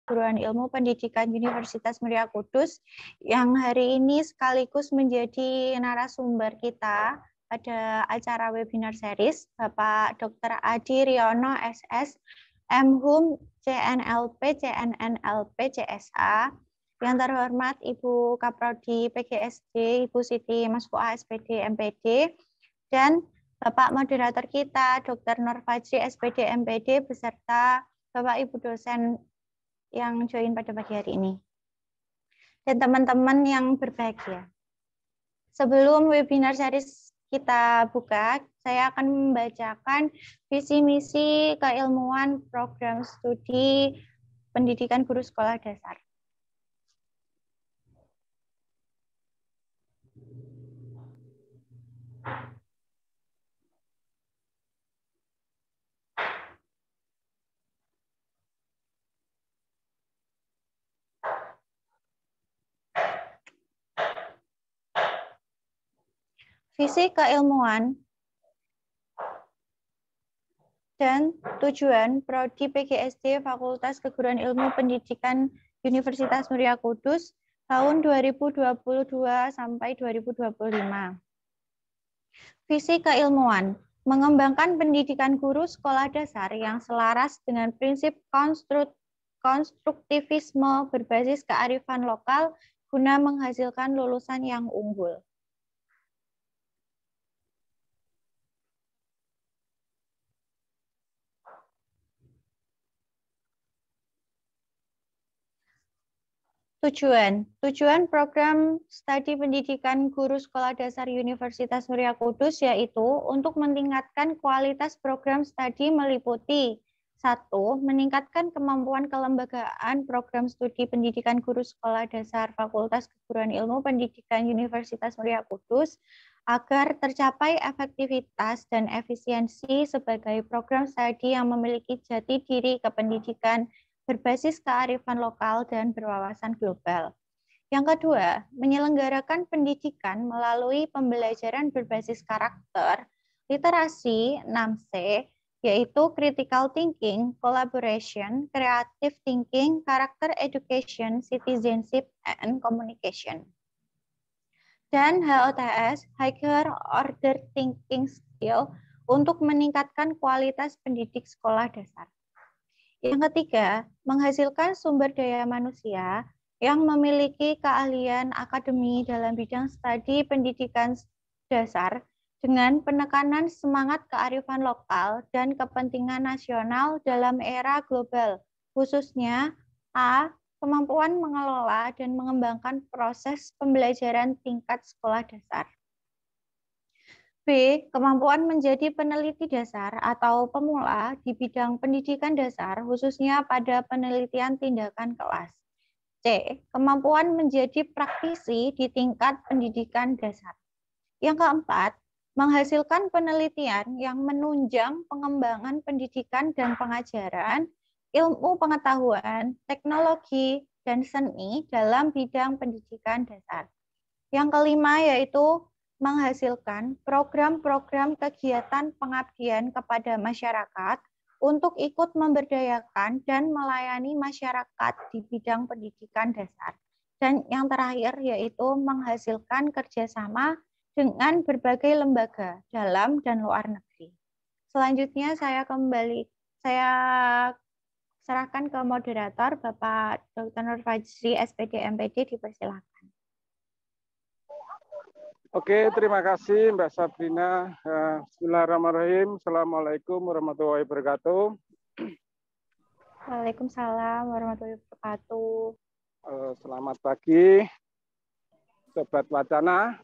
Keguruan Ilmu Pendidikan Universitas Muria Kudus yang hari ini sekaligus menjadi narasumber kita pada acara webinar series, Bapak Dr. Adi Riono SS, MHum, CNLP, CNNLP, CSA, yang terhormat Ibu Kaprodi PGSD, Ibu Siti Masfuah SPD, MPD, dan Bapak moderator kita, Dr. Nur Fajri, SPD, MPD, beserta Bapak Ibu dosen yang join pada pagi hari ini. Dan teman-teman yang berbahagia. Sebelum webinar series kita buka, saya akan membacakan visi misi keilmuan program studi pendidikan guru sekolah dasar. Visi keilmuan dan tujuan Prodi PGSD Fakultas Keguruan Ilmu Pendidikan Universitas Muria Kudus tahun 2022 sampai 2025. Visi keilmuan, mengembangkan pendidikan guru sekolah dasar yang selaras dengan prinsip konstruktivisme berbasis kearifan lokal guna menghasilkan lulusan yang unggul. Tujuan program studi pendidikan guru sekolah dasar Universitas Muria Kudus yaitu untuk meningkatkan kualitas program studi meliputi 1. Meningkatkan kemampuan kelembagaan program studi pendidikan guru sekolah dasar Fakultas Keguruan Ilmu Pendidikan Universitas Muria Kudus agar tercapai efektivitas dan efisiensi sebagai program studi yang memiliki jati diri kependidikan berbasis kearifan lokal dan berwawasan global. Yang kedua, menyelenggarakan pendidikan melalui pembelajaran berbasis karakter, literasi 6C, yaitu critical thinking, collaboration, creative thinking, character education, citizenship, and communication. Dan HOTS, higher order thinking skill, untuk meningkatkan kualitas pendidik sekolah dasar. Yang ketiga, menghasilkan sumber daya manusia yang memiliki keahlian akademi dalam bidang studi pendidikan dasar dengan penekanan semangat kearifan lokal dan kepentingan nasional dalam era global, khususnya A. Kemampuan mengelola dan mengembangkan proses pembelajaran tingkat sekolah dasar. B. Kemampuan menjadi peneliti dasar atau pemula di bidang pendidikan dasar, khususnya pada penelitian tindakan kelas. C. Kemampuan menjadi praktisi di tingkat pendidikan dasar. Yang keempat, menghasilkan penelitian yang menunjang pengembangan pendidikan dan pengajaran, ilmu pengetahuan, teknologi, dan seni dalam bidang pendidikan dasar. Yang kelima yaitu menghasilkan program-program kegiatan pengabdian kepada masyarakat untuk ikut memberdayakan dan melayani masyarakat di bidang pendidikan dasar. Dan yang terakhir yaitu menghasilkan kerjasama dengan berbagai lembaga dalam dan luar negeri. Selanjutnya saya serahkan ke moderator Bapak Dr. Nur Fajri, SPD, MPD, dipersilakan. Oke, terima kasih Mbak Sabrina. Bismillahirrahmanirrahim. Assalamualaikum warahmatullahi wabarakatuh. Waalaikumsalam warahmatullahi wabarakatuh. Selamat pagi, Sobat Wacana.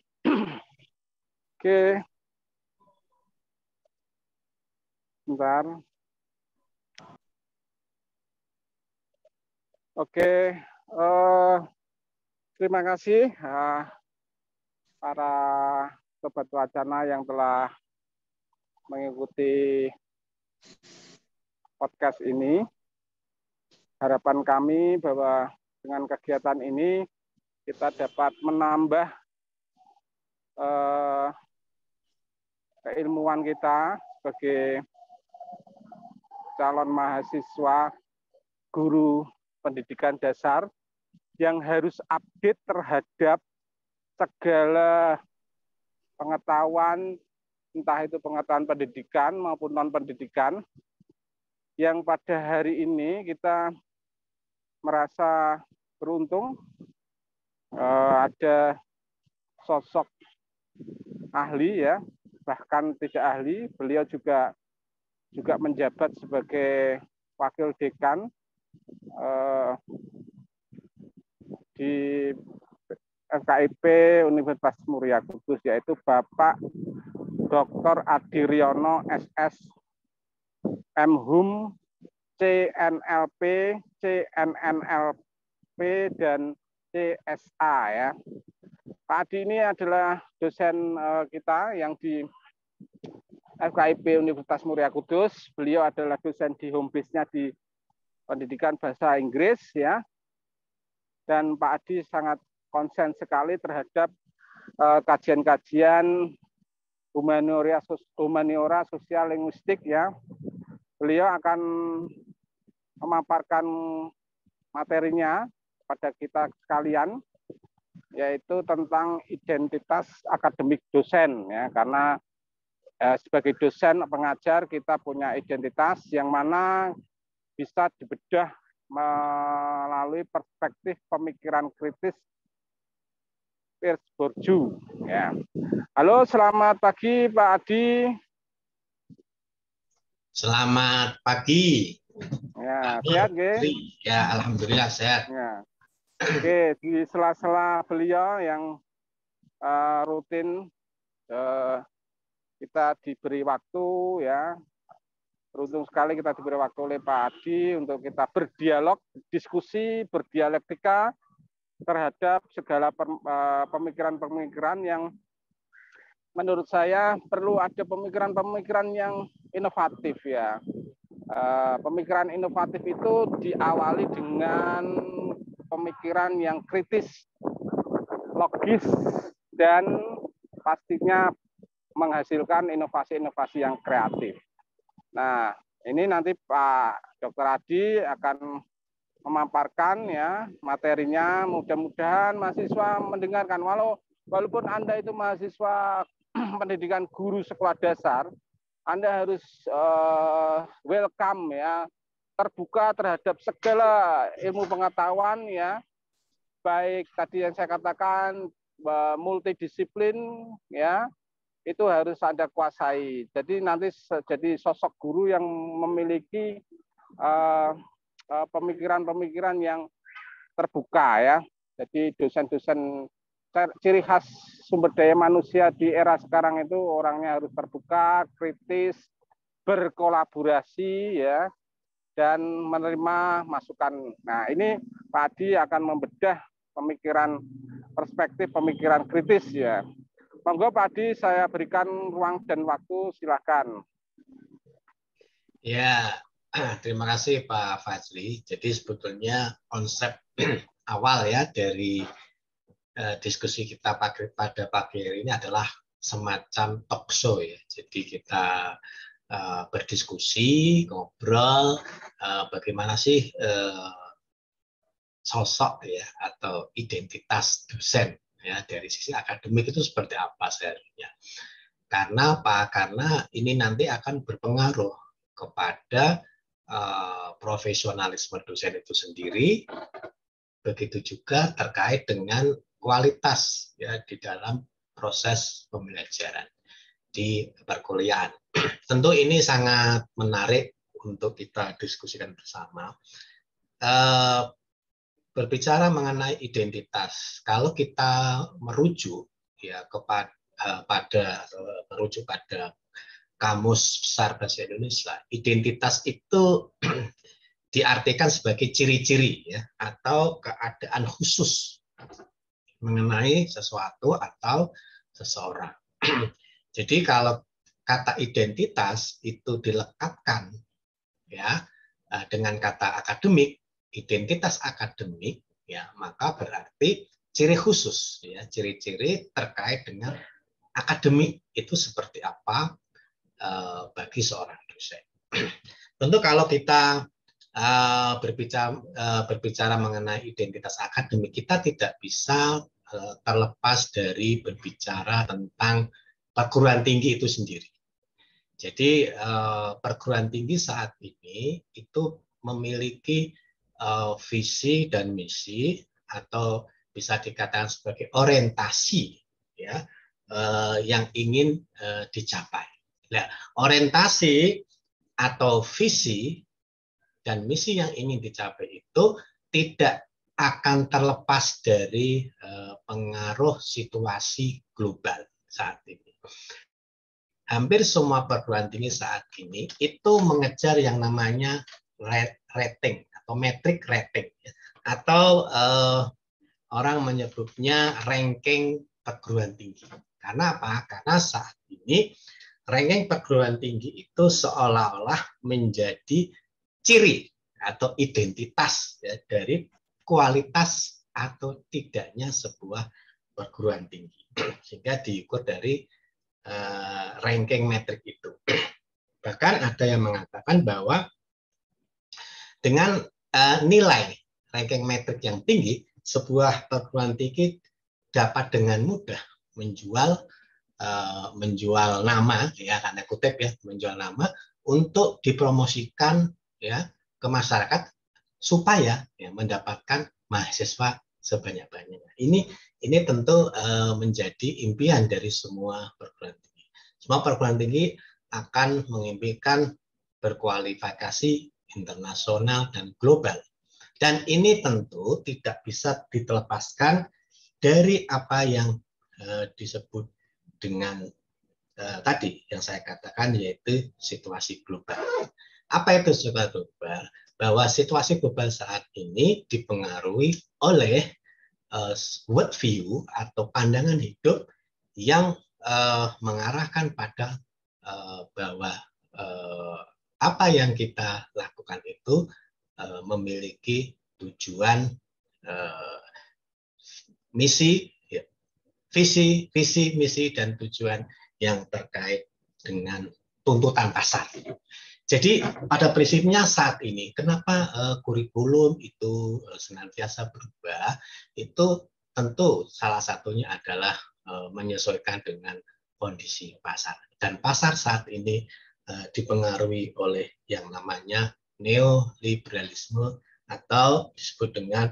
Oke, bentar. Oke, terima kasih para Sobat Wacana yang telah mengikuti podcast ini. Harapan kami bahwa dengan kegiatan ini kita dapat menambah keilmuan kita sebagai calon mahasiswa guru pendidikan dasar yang harus update terhadap segala pengetahuan, entah itu pengetahuan pendidikan maupun non-pendidikan, yang pada hari ini kita merasa beruntung ada sosok ahli ya, bahkan tidak ahli, beliau juga menjabat sebagai wakil dekan di FKIP Universitas Muria Kudus, yaitu Bapak Dr. Adiriono SS, M.Hum, CNLP, CNNLP, dan CSA ya. Pak Adi ini adalah dosen kita yang di FKIP Universitas Muria Kudus. Beliau adalah dosen di home base-nya di pendidikan bahasa Inggris ya. Dan Pak Adi sangat konsen sekali terhadap kajian-kajian humaniora sosial linguistik ya. Beliau akan memaparkan materinya pada kita sekalian, yaitu tentang identitas akademik dosen ya, karena sebagai dosen pengajar kita punya identitas yang mana bisa dibedah melalui perspektif pemikiran kritis Pierce Bourdieu ya. Halo, selamat pagi Pak Adi. Selamat pagi. Ya, sehat nggih? Ya, alhamdulillah sehat. Ya. Oke, di sela-sela beliau yang rutin kita diberi waktu ya. Beruntung sekali kita diberi waktu oleh Pak Adi untuk kita berdialog, diskusi, berdialektika terhadap segala pemikiran-pemikiran yang menurut saya perlu ada pemikiran-pemikiran yang inovatif ya. Pemikiran inovatif itu diawali dengan pemikiran yang kritis, logis, dan pastinya menghasilkan inovasi-inovasi yang kreatif. Nah, ini nanti Pak Dr. Adi akan memaparkan ya materinya. Mudah-mudahan mahasiswa mendengarkan. Walaupun Anda itu mahasiswa pendidikan guru sekolah dasar, Anda harus welcome ya, terbuka terhadap segala ilmu pengetahuan ya, baik tadi yang saya katakan multidisiplin ya, itu harus Anda kuasai. Jadi nanti jadi sosok guru yang memiliki pemikiran-pemikiran yang terbuka ya. Jadi dosen-dosen, ciri khas sumber daya manusia di era sekarang itu orangnya harus terbuka, kritis, berkolaborasi ya, dan menerima masukan. Nah, ini Pak Adi akan membedah pemikiran perspektif pemikiran kritis ya. Monggo Pak Adi, saya berikan ruang dan waktu, silakan. Ya, terima kasih Pak Fajri. Jadi sebetulnya konsep awal ya dari diskusi kita pada pagi hari ini adalah semacam talk show ya. Jadi kita berdiskusi, ngobrol, bagaimana sih sosok ya atau identitas dosen ya dari sisi akademik itu seperti apa seharusnya. Karena apa? Karena ini nanti akan berpengaruh kepada profesionalisme dosen itu sendiri, begitu juga terkait dengan kualitas ya di dalam proses pembelajaran di perkuliahan. Tentu ini sangat menarik untuk kita diskusikan bersama. Berbicara mengenai identitas, kalau kita merujuk ya pada Kamus Besar Bahasa Indonesia, identitas itu diartikan sebagai ciri-ciri ya atau keadaan khusus mengenai sesuatu atau seseorang. Jadi kalau kata identitas itu dilekatkan ya dengan kata akademik, identitas akademik ya, maka berarti ciri khusus ya, ciri-ciri terkait dengan akademik itu seperti apa bagi seorang dosen. Tentu kalau kita berbicara mengenai identitas akademik, kita tidak bisa terlepas dari berbicara tentang perguruan tinggi itu sendiri. Jadi perguruan tinggi saat ini itu memiliki visi dan misi, atau bisa dikatakan sebagai orientasi, ya, yang ingin dicapai. Nah, orientasi atau visi dan misi yang ingin dicapai itu tidak akan terlepas dari pengaruh situasi global saat ini. Hampir semua perguruan tinggi saat ini itu mengejar yang namanya rating atau metric rating, atau orang menyebutnya ranking perguruan tinggi. Karena apa? Karena saat ini ranking perguruan tinggi itu seolah-olah menjadi ciri atau identitas, ya, dari kualitas atau tidaknya sebuah perguruan tinggi, sehingga diukur dari ranking metrik itu. Bahkan ada yang mengatakan bahwa dengan nilai ranking metrik yang tinggi, sebuah perguruan tinggi dapat dengan mudah menjual nama, ya, tanda kutip, ya, menjual nama untuk dipromosikan, ya, ke masyarakat supaya, ya, mendapatkan mahasiswa sebanyak-banyaknya. Ini tentu menjadi impian dari semua perguruan tinggi. Semua perguruan tinggi akan mengimpikan berkualifikasi internasional dan global. Dan ini tentu tidak bisa ditelepaskan dari apa yang disebut dengan tadi yang saya katakan, yaitu situasi global. Apa itu situasi global? Bahwa situasi global saat ini dipengaruhi oleh world view atau pandangan hidup yang mengarahkan pada bahwa apa yang kita lakukan itu memiliki tujuan, misi, ya, visi, misi, dan tujuan yang terkait dengan tuntutan pasar. Jadi pada prinsipnya saat ini, kenapa kurikulum itu senantiasa berubah, itu tentu salah satunya adalah menyesuaikan dengan kondisi pasar. Dan pasar saat ini dipengaruhi oleh yang namanya neoliberalisme atau disebut dengan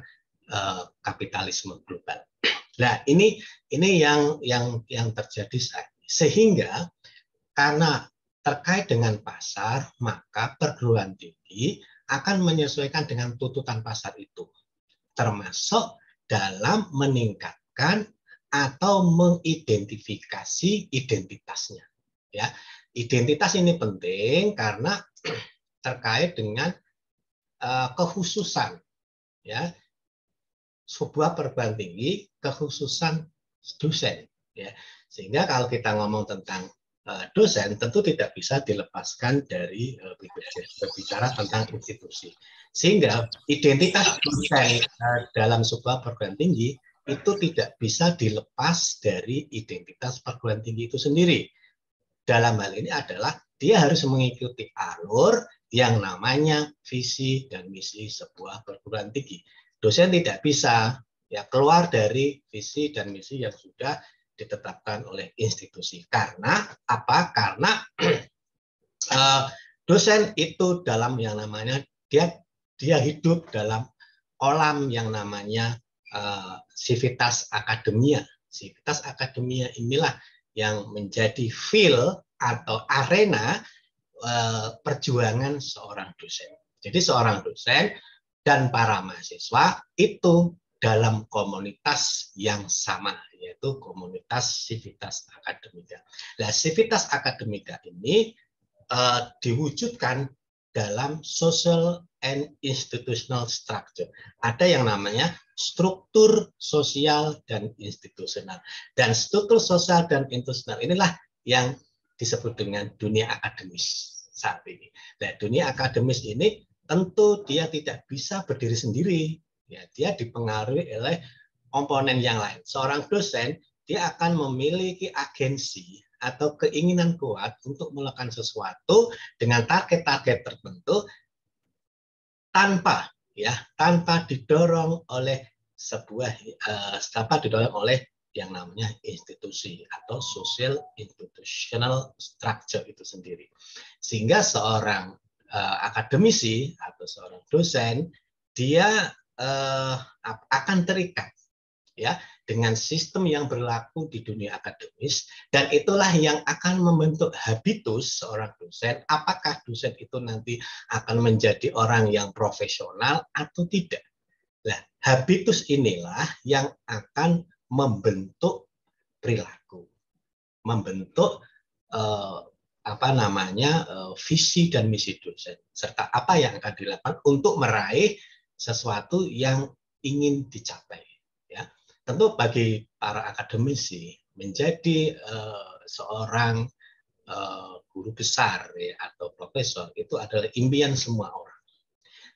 kapitalisme global. Nah, ini yang terjadi saat ini. Sehingga karena terkait dengan pasar, maka perguruan tinggi akan menyesuaikan dengan tuntutan pasar itu, termasuk dalam meningkatkan atau mengidentifikasi identitasnya. Ya, identitas ini penting karena terkait dengan kekhususan, ya, sebuah perguruan tinggi, kekhususan dosen, ya. Sehingga kalau kita ngomong tentang dosen, tentu tidak bisa dilepaskan dari berbicara tentang institusi. Sehingga identitas dosen dalam sebuah perguruan tinggi itu tidak bisa dilepas dari identitas perguruan tinggi itu sendiri. Dalam hal ini adalah dia harus mengikuti alur yang namanya visi dan misi sebuah perguruan tinggi. Dosen tidak bisa, ya, keluar dari visi dan misi yang sudah ditetapkan oleh institusi. Karena apa? Karena dosen itu dalam yang namanya dia hidup dalam kolam yang namanya sivitas akademia. Sivitas akademia inilah yang menjadi field atau arena perjuangan seorang dosen. Jadi seorang dosen dan para mahasiswa itu dalam komunitas yang sama, yaitu komunitas Civitas Academica. Nah, Civitas Academica ini diwujudkan dalam social and institutional structure. Ada yang namanya struktur sosial dan institusional. Dan struktur sosial dan institusional inilah yang disebut dengan dunia akademis saat ini. Nah, dunia akademis ini tentu dia tidak bisa berdiri sendiri. Ya, dia dipengaruhi oleh komponen yang lain. Seorang dosen dia akan memiliki agensi atau keinginan kuat untuk melakukan sesuatu dengan target-target tertentu tanpa didorong oleh yang namanya institusi atau social institutional structure itu sendiri. Sehingga seorang akademisi atau seorang dosen dia akan terikat ya dengan sistem yang berlaku di dunia akademis, dan itulah yang akan membentuk habitus seorang dosen. Apakah dosen itu nanti akan menjadi orang yang profesional atau tidak? Nah, habitus inilah yang akan membentuk perilaku, membentuk visi dan misi dosen, serta apa yang akan dilakukan untuk meraih sesuatu yang ingin dicapai. Ya, tentu bagi para akademisi menjadi seorang guru besar ya, atau profesor itu adalah impian semua orang.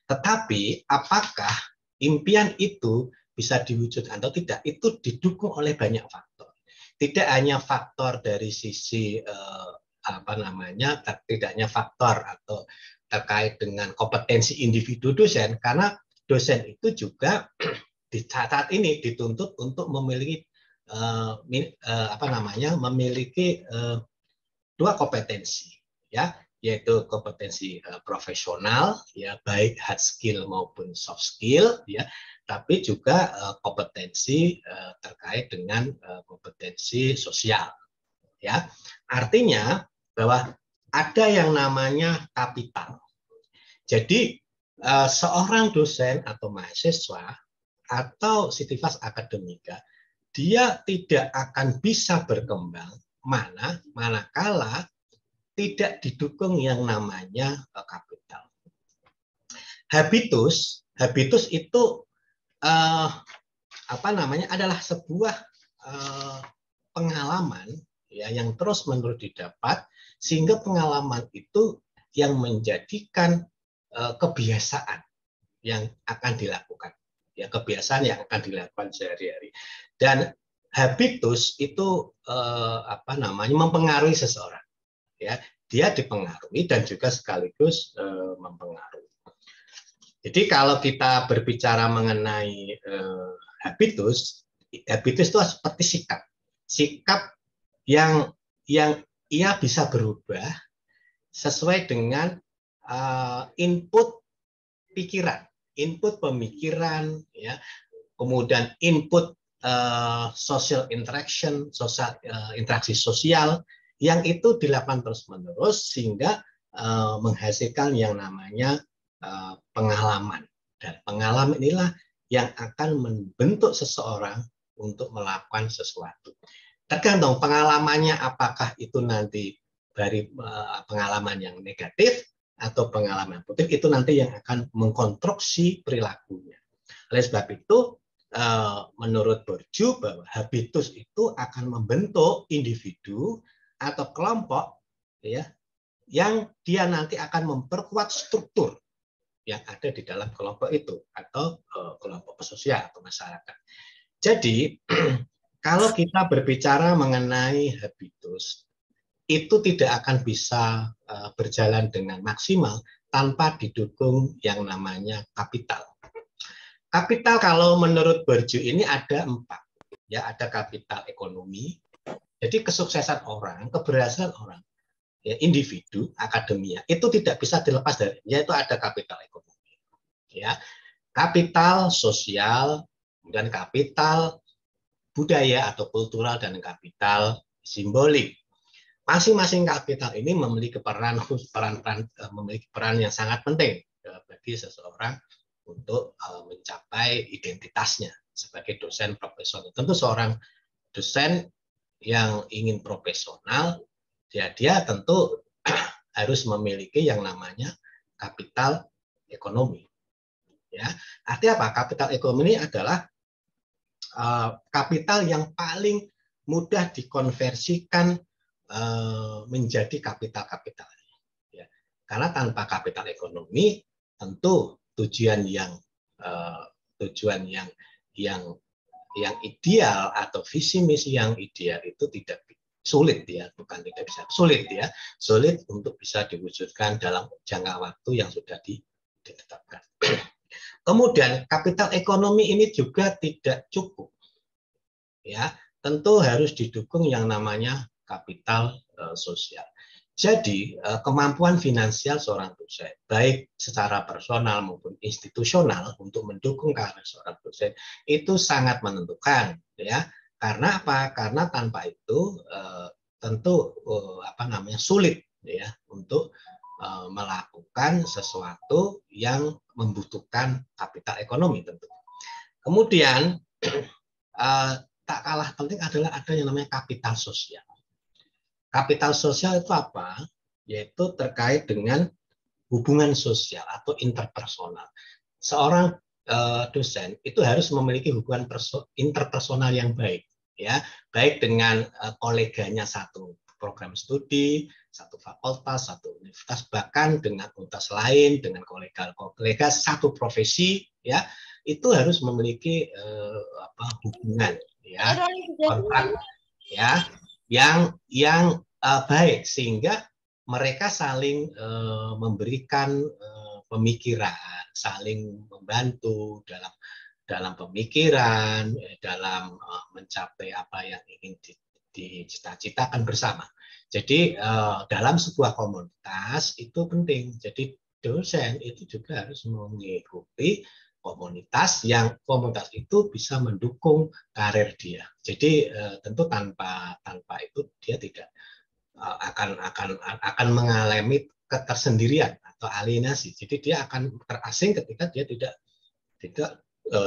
Tetapi apakah impian itu bisa diwujudkan atau tidak, itu didukung oleh banyak faktor. Tidak hanya faktor dari sisi tidak hanya faktor atau terkait dengan kompetensi individu dosen, karena dosen itu juga di saat ini dituntut untuk memiliki memiliki dua kompetensi, ya, yaitu kompetensi profesional, ya, baik hard skill maupun soft skill, ya, tapi juga kompetensi terkait dengan kompetensi sosial, ya. Artinya bahwa ada yang namanya kapital. Jadi seorang dosen atau mahasiswa atau sivitas akademika, dia tidak akan bisa berkembang manakala tidak didukung yang namanya kapital. Habitus itu adalah sebuah pengalaman ya yang terus-menerus didapat, sehingga pengalaman itu yang menjadikan kebiasaan yang akan dilakukan. Ya, kebiasaan yang akan dilakukan sehari-hari. Dan habitus itu mempengaruhi seseorang. Ya, dia dipengaruhi dan juga sekaligus mempengaruhi. Jadi kalau kita berbicara mengenai habitus itu seperti sikap yang ia bisa berubah sesuai dengan input pikiran, input pemikiran, ya, kemudian input social interaction, interaksi sosial yang itu dilakukan terus-menerus sehingga menghasilkan yang namanya pengalaman. Dan pengalaman inilah yang akan membentuk seseorang untuk melakukan sesuatu. Tergantung pengalamannya, apakah itu nanti dari pengalaman yang negatif atau pengalaman positif, itu nanti yang akan mengkonstruksi perilakunya. Oleh sebab itu, menurut Bourdieu bahwa habitus itu akan membentuk individu atau kelompok, ya, yang dia nanti akan memperkuat struktur yang ada di dalam kelompok itu atau kelompok sosial atau masyarakat. Jadi kalau kita berbicara mengenai habitus, itu tidak akan bisa berjalan dengan maksimal tanpa didukung yang namanya kapital. Kapital kalau menurut Bourdieu ini ada 4. Ya, ada kapital ekonomi. Jadi kesuksesan orang, keberhasilan orang, ya, individu, akademia, itu tidak bisa dilepas dari, yaitu ada kapital ekonomi. Ya, kapital sosial, dan kapital budaya atau kultural, dan kapital simbolik. Masing-masing kapital ini memiliki peran yang sangat penting bagi seseorang untuk mencapai identitasnya sebagai dosen profesional. Tentu seorang dosen yang ingin profesional, dia tentu harus memiliki yang namanya kapital ekonomi. Ya, artinya apa? Kapital ekonomi ini adalah kapital yang paling mudah dikonversikan menjadi kapital. Ya, karena tanpa kapital ekonomi, tentu tujuan yang ideal atau visi misi yang ideal itu sulit untuk bisa diwujudkan dalam jangka waktu yang sudah ditetapkan. Kemudian kapital ekonomi ini juga tidak cukup, ya tentu harus didukung yang namanya kapital sosial. Jadi kemampuan finansial seorang dosen, baik secara personal maupun institusional untuk mendukung karir seorang dosen itu sangat menentukan, ya. Karena apa? Karena tanpa itu tentu sulit, ya, untuk melakukan sesuatu yang membutuhkan kapital ekonomi tentu. Kemudian tak kalah penting adalah ada yang namanya kapital sosial. Kapital sosial itu apa? Yaitu terkait dengan hubungan sosial atau interpersonal. Seorang dosen itu harus memiliki hubungan interpersonal yang baik, ya, baik dengan koleganya satu program studi, satu fakultas, satu universitas, bahkan dengan universitas lain, dengan kolega satu profesi, ya, itu harus memiliki hubungan, ya, kontrak, ya, yang baik, sehingga mereka saling memberikan pemikiran, saling membantu dalam pemikiran, dalam mencapai apa yang ingin dicita-citakan bersama. Jadi dalam sebuah komunitas itu penting. Jadi dosen itu juga harus mengikuti komunitas itu bisa mendukung karir dia. Jadi tentu tanpa itu dia tidak akan mengalami ketersendirian atau alienasi. Jadi dia akan terasing ketika dia tidak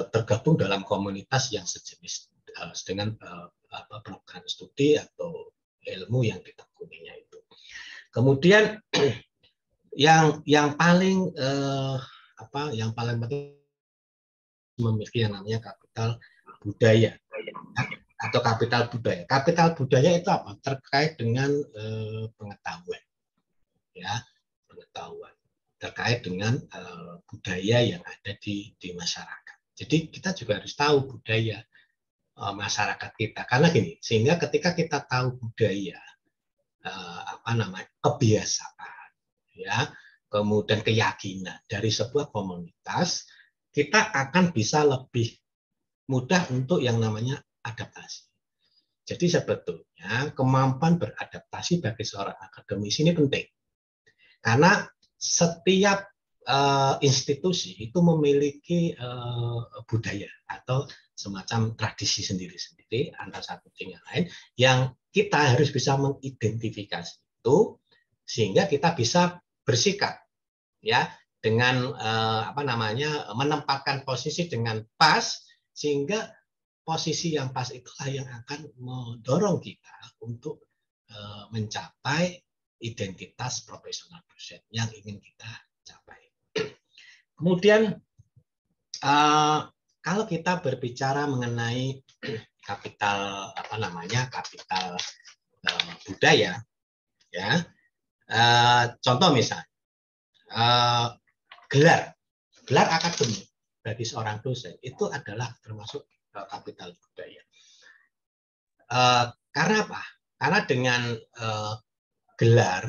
tergabung dalam komunitas yang sejenis dengan program studi atau ilmu yang ditekuninya itu. Kemudian yang paling penting memiliki yang namanya kapital budaya atau kapital budaya. Kapital budaya itu apa? Terkait dengan pengetahuan, ya, pengetahuan terkait dengan budaya yang ada di masyarakat. Jadi kita juga harus tahu budaya masyarakat kita, karena gini, sehingga ketika kita tahu budaya kebiasaan, ya, kemudian keyakinan dari sebuah komunitas, kita akan bisa lebih mudah untuk yang namanya adaptasi. Jadi sebetulnya kemampuan beradaptasi bagi seorang akademisi ini penting, karena setiap institusi itu memiliki budaya atau semacam tradisi sendiri-sendiri antara satu dengan lain yang kita harus bisa mengidentifikasi itu, sehingga kita bisa bersikap, ya, dengan menempatkan posisi dengan pas, sehingga posisi yang pas itulah yang akan mendorong kita untuk mencapai identitas profesional dosen yang ingin kita capai. Kemudian kalau kita berbicara mengenai kapital kapital budaya, ya, contoh misalnya gelar akademik bagi seorang dosen itu adalah termasuk kapital budaya. Karena apa? Karena dengan gelar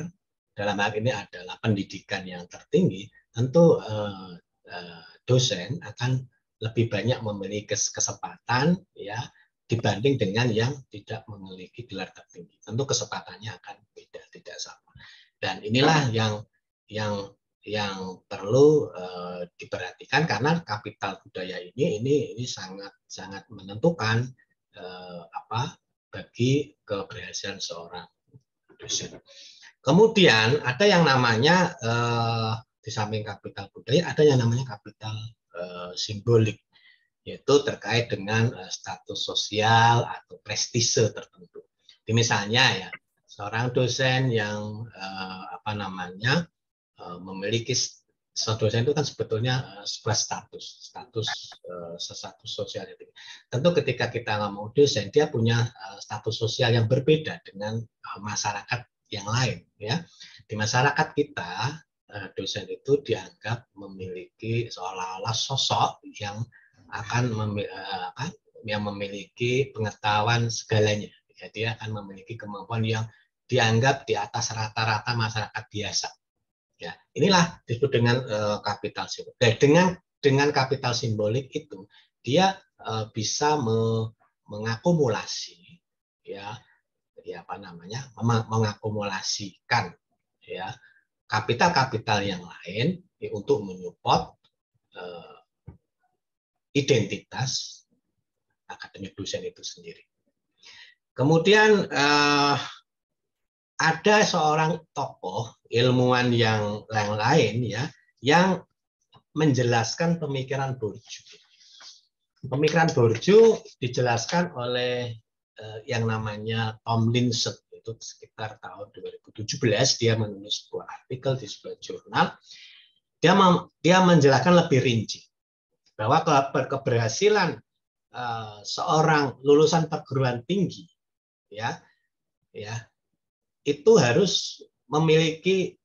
dalam hal ini adalah pendidikan yang tertinggi, tentu dosen akan lebih banyak memiliki kesempatan, ya, dibanding dengan yang tidak memiliki gelar tertinggi. Tentu kesempatannya akan beda, tidak sama. Dan inilah yang perlu diperhatikan, karena kapital budaya ini sangat menentukan bagi keberhasilan seorang dosen. Kemudian ada yang namanya di samping kapital budaya ada yang namanya kapital simbolik, yaitu terkait dengan status sosial atau prestise tertentu. Misalnya, ya, seorang dosen yang memiliki dosen itu kan sebetulnya sebuah status sosial itu. Tentu ketika kita ngomong dosen, dia punya status sosial yang berbeda dengan masyarakat yang lain, ya. Di masyarakat kita, dosen itu dianggap memiliki seolah-olah sosok yang akan memiliki pengetahuan segalanya. Ya, dia akan memiliki kemampuan yang dianggap di atas rata-rata masyarakat biasa. Ya, inilah disebut dengan kapital simbolik. Dengan kapital simbolik itu dia bisa mengakumulasi, ya apa namanya, mengakumulasikan ya kapital-kapital yang lain untuk menyupport identitas akademik dosen itu sendiri. Kemudian ada seorang tokoh ilmuwan yang lain ya yang menjelaskan pemikiran Bourdieu. Pemikiran Bourdieu dijelaskan oleh yang namanya Tomlinson, itu sekitar tahun 2017 dia menulis sebuah artikel di sebuah jurnal. Dia menjelaskan lebih rinci bahwa keberhasilan seorang lulusan perguruan tinggi ya itu harus memiliki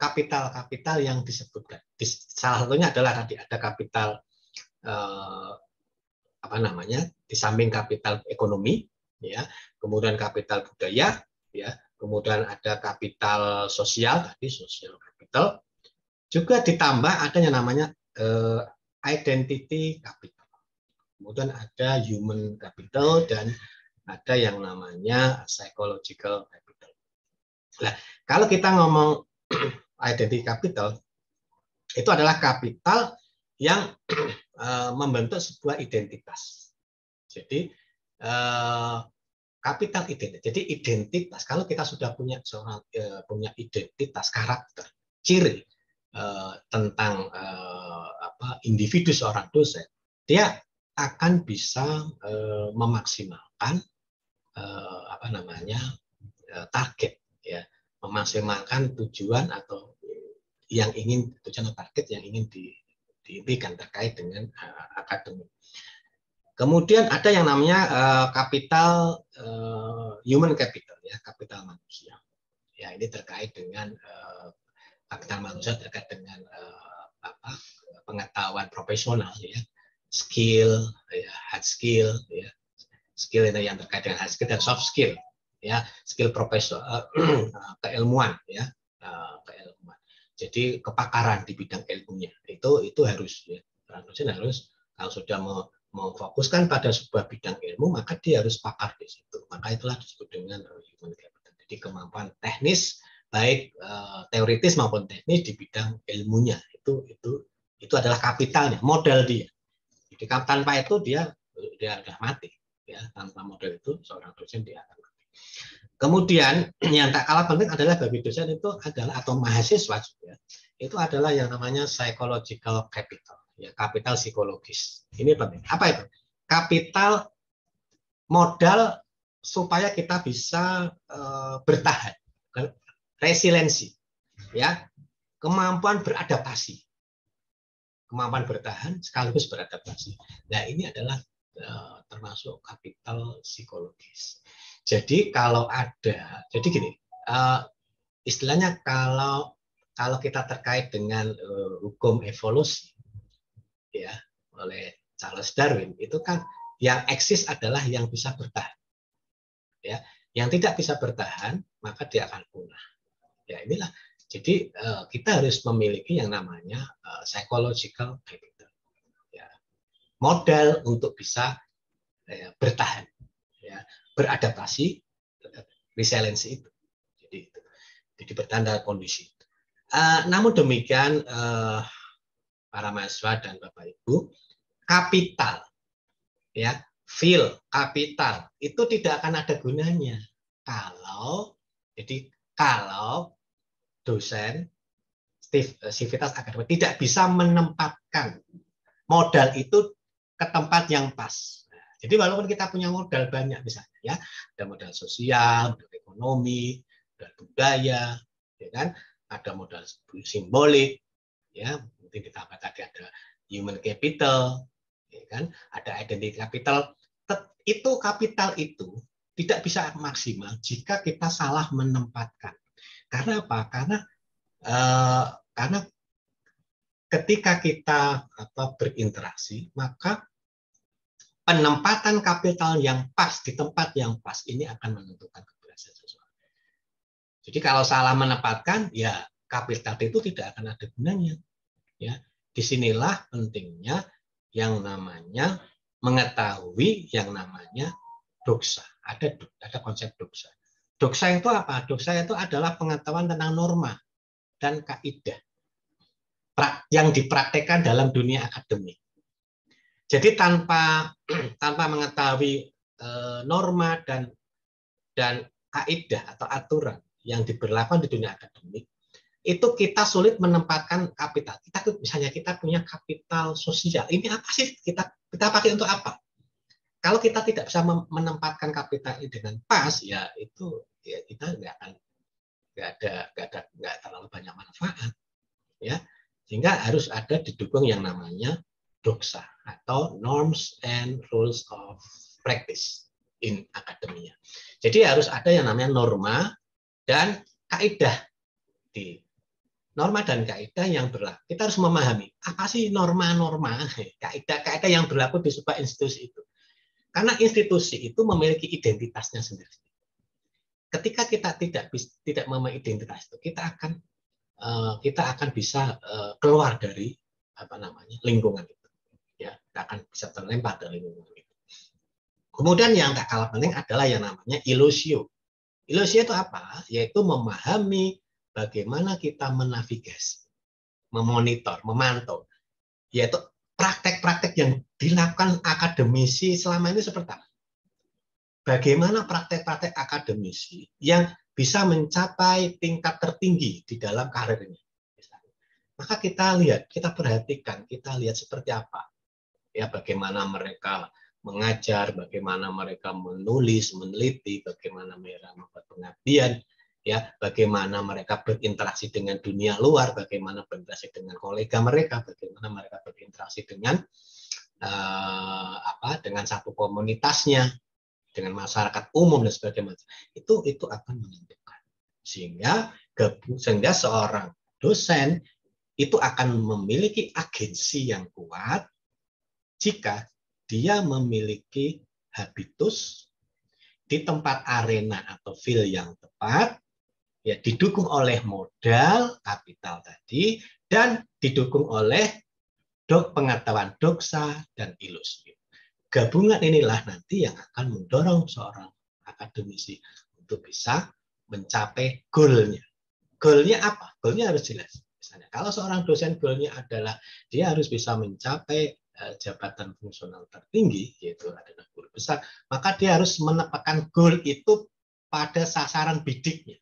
kapital-kapital yang disebutkan. Salah satunya adalah tadi ada kapital apa namanya, di samping kapital ekonomi ya, kemudian kapital budaya ya, kemudian ada kapital sosial tadi, social capital, juga ditambah ada yang namanya identity capital, kemudian ada human capital, dan ada yang namanya psychological capital. Nah, kalau kita ngomong identity capital, itu adalah kapital yang membentuk sebuah identitas. Jadi kapital identitas. Jadi identitas. Kalau kita sudah punya punya identitas, karakter, ciri tentang individu seorang dosen, dia akan bisa memaksimalkan apa namanya target, ya, memaksimalkan tujuan atau yang ingin tujuan target yang ingin diimpikan terkait dengan akademik. Kemudian ada yang namanya kapital human capital, ya, kapital manusia. Ya, ini terkait dengan kapital manusia terkait dengan pengetahuan profesional, ya, skill, ya, hard skill, ya, skill itu yang terkait dengan hard skill dan soft skill, ya, skill profesional, keilmuan, ya, keilmuan. Jadi kepakaran di bidang ilmunya itu harus, ya, dosen harus, kalau sudah memfokuskan pada sebuah bidang ilmu, maka dia harus pakar di situ. Maka itulah disebut dengan human capital. Jadi kemampuan teknis, baik teoritis maupun teknis di bidang ilmunya, itu adalah kapitalnya, modal dia. Jadi tanpa itu dia sudah mati, ya, tanpa modal itu seorang dosen dia akan mati. Kemudian yang tak kalah penting adalah bagi dosen itu adalah, atau mahasiswa juga, itu adalah yang namanya psychological capital, ya, kapital psikologis. Ini penting. Apa itu? Kapital modal supaya kita bisa bertahan, resiliensi, ya, kemampuan beradaptasi, kemampuan bertahan sekaligus beradaptasi. Nah, ini adalah termasuk kapital psikologis. Jadi kalau ada, jadi gini, istilahnya kalau kita terkait dengan hukum evolusi, ya, oleh Charles Darwin, itu kan yang eksis adalah yang bisa bertahan, ya, yang tidak bisa bertahan maka dia akan punah. Ya, inilah. Jadi kita harus memiliki yang namanya psychological capital, ya, modal untuk bisa bertahan, ya, beradaptasi, resiliensi itu. Jadi bertahan dalam kondisi itu. Namun demikian, para mahasiswa dan Bapak Ibu, kapital, ya, kapital itu tidak akan ada gunanya kalau dosen sivitas akademik tidak bisa menempatkan modal itu ke tempat yang pas. Jadi walaupun kita punya modal banyak misalnya, ya, ada modal sosial, modal ekonomi, modal budaya, ya kan, ada modal simbolik, ya, mungkin ditambah tadi ada human capital, ya kan, ada identity capital. Itu kapital itu tidak bisa maksimal jika kita salah menempatkan. Karena apa? Karena ketika kita berinteraksi, maka penempatan kapital yang pas di tempat yang pas ini akan menentukan keberhasilan seseorang. Jadi kalau salah menempatkan, ya kapital itu tidak akan ada gunanya. Ya, disinilah pentingnya yang namanya mengetahui yang namanya doksa. Ada konsep doksa. Doksa itu apa? Doksa itu adalah pengetahuan tentang norma dan kaidah yang dipraktekkan dalam dunia akademik. Jadi tanpa mengetahui norma dan kaidah atau aturan yang diberlakukan di dunia akademik, itu kita sulit menempatkan kapital. Misalnya kita punya kapital sosial. Ini apa sih? Kita pakai untuk apa? Kalau kita tidak bisa menempatkan kapital ini dengan pas, ya itu ya kita nggak terlalu banyak manfaat, ya. Sehingga harus ada didukung yang namanya doksa atau norms and rules of practice in academia. Jadi harus ada yang namanya norma dan kaidah. Di norma dan kaidah yang berlaku, kita harus memahami apa sih norma-norma, kaidah-kaidah yang berlaku di sebuah institusi itu. Karena institusi itu memiliki identitasnya sendiri. Ketika kita tidak memiliki identitas itu, kita akan bisa keluar dari lingkungan itu, ya, kita akan bisa terlempar dari lingkungan itu. Kemudian yang tak kalah penting adalah yang namanya ilusio. Ilusio itu apa? Yaitu memahami bagaimana kita menavigasi, memonitor, memantau, yaitu praktek-praktek yang dilakukan akademisi selama ini seperti apa. Bagaimana praktek-praktek akademisi yang bisa mencapai tingkat tertinggi di dalam karirnya. Maka kita lihat, kita perhatikan, kita lihat seperti apa. Ya, bagaimana mereka mengajar, bagaimana mereka menulis, meneliti, bagaimana mereka membuat pengabdian, ya, bagaimana mereka berinteraksi dengan dunia luar, bagaimana berinteraksi dengan kolega mereka, bagaimana mereka berinteraksi dengan dengan satu komunitasnya, dengan masyarakat umum dan sebagainya. Itu akan menentukan. Sehingga seorang dosen itu akan memiliki agensi yang kuat jika dia memiliki habitus di tempat arena atau field yang tepat, ya, didukung oleh modal kapital tadi dan didukung oleh pengetahuan doksa dan ilusio. Gabungan inilah nanti yang akan mendorong seorang akademisi untuk bisa mencapai goalnya. Goalnya apa? Goalnya harus jelas. Misalnya, kalau seorang dosen goalnya adalah dia harus bisa mencapai jabatan fungsional tertinggi, yaitu adalah guru besar, maka dia harus menetapkan goal itu pada sasaran bidiknya.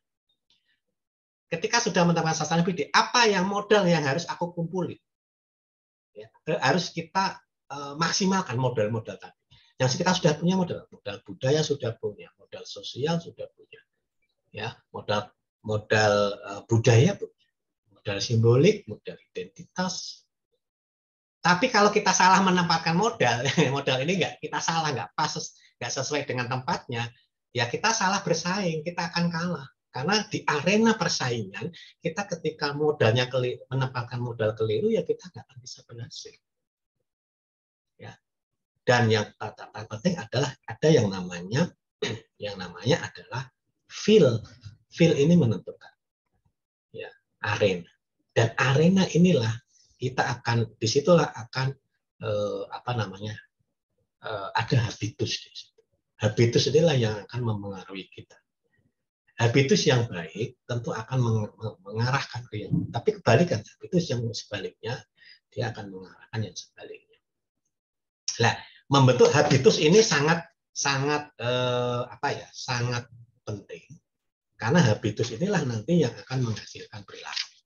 Ketika sudah menetapkan sasaran bidik, apa yang modal yang harus aku kumpulin? Ya, harus kita maksimalkan modal-modal tadi. Yang kita sudah punya modal budaya sudah punya, modal sosial sudah punya, ya, modal budaya punya, modal simbolik, modal identitas. Tapi kalau kita salah menempatkan modal ini kita salah, nggak pas, nggak sesuai dengan tempatnya, ya kita salah bersaing, kita akan kalah. Karena di arena persaingan, kita ketika modalnya menempatkan modal keliru, ya kita nggak akan bisa berhasil. Ya. Dan yang penting adalah ada yang namanya adalah feel. Feel ini menentukan, ya, arena. Dan arena inilah disitulah akan ada habitus. Habitus inilah yang akan mempengaruhi kita. Habitus yang baik tentu akan mengarahkan ke yang, tapi kebalikan, habitus yang sebaliknya dia akan mengarahkan yang sebaliknya. Nah, membentuk habitus ini sangat penting, karena habitus inilah nanti yang akan menghasilkan perilaku.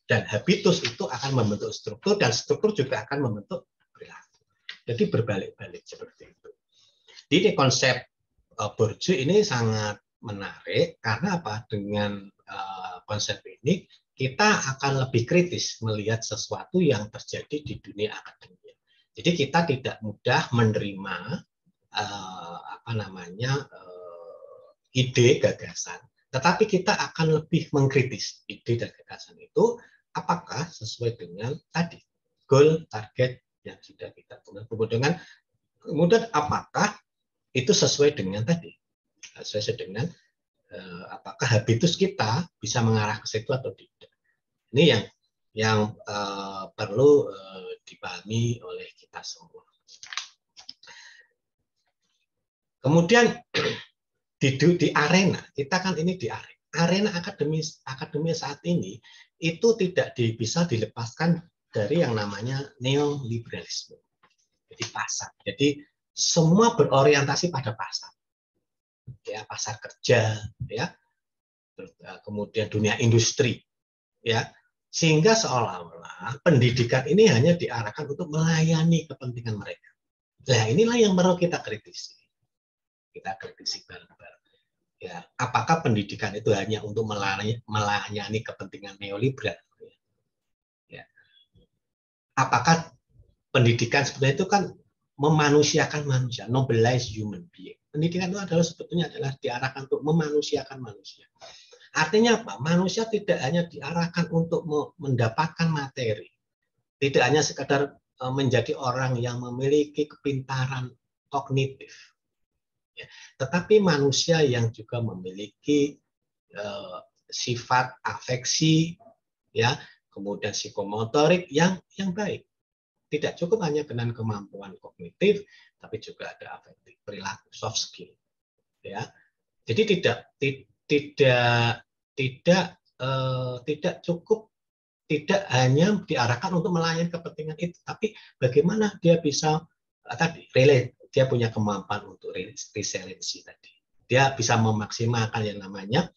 Dan habitus itu akan membentuk struktur, dan struktur juga akan membentuk perilaku. Jadi berbalik-balik seperti itu. Jadi konsep Bourdieu ini sangat menarik, karena apa? Dengan konsep ini kita akan lebih kritis melihat sesuatu yang terjadi di dunia akademia. Jadi kita tidak mudah menerima ide gagasan, tetapi kita akan lebih mengkritis ide dan gagasan itu apakah sesuai dengan tadi goal target yang sudah kita punya, kemudian apakah itu sesuai dengan tadi, sesuai dengan apakah habitus kita bisa mengarah ke situ atau tidak. Ini yang perlu dipahami oleh kita semua. Kemudian di arena, kita kan ini di arena akademi saat ini itu tidak bisa dilepaskan dari yang namanya neoliberalisme. Jadi pasar. Jadi semua berorientasi pada pasar. Ya, pasar kerja, ya. Kemudian dunia industri, ya. Sehingga seolah-olah pendidikan ini hanya diarahkan untuk melayani kepentingan mereka. Nah, inilah yang perlu kita kritisi. Kita kritisi bareng-bareng. Ya, apakah pendidikan itu hanya untuk melayani kepentingan neoliberal? Ya. Apakah pendidikan sebenarnya itu kan memanusiakan manusia, nobelize human being. Pendidikan itu sebetulnya adalah diarahkan untuk memanusiakan manusia. Artinya apa? Manusia tidak hanya diarahkan untuk mendapatkan materi, tidak hanya sekadar menjadi orang yang memiliki kepintaran kognitif, ya, tetapi manusia yang juga memiliki sifat afeksi, ya, kemudian psikomotorik yang baik. Tidak cukup hanya dengan kemampuan kognitif, tapi juga ada afektif, perilaku, soft skill. Ya, jadi tidak cukup, tidak hanya diarahkan untuk melayani kepentingan itu, tapi bagaimana dia bisa dia punya kemampuan untuk resiliensi tadi. Dia bisa memaksimalkan yang namanya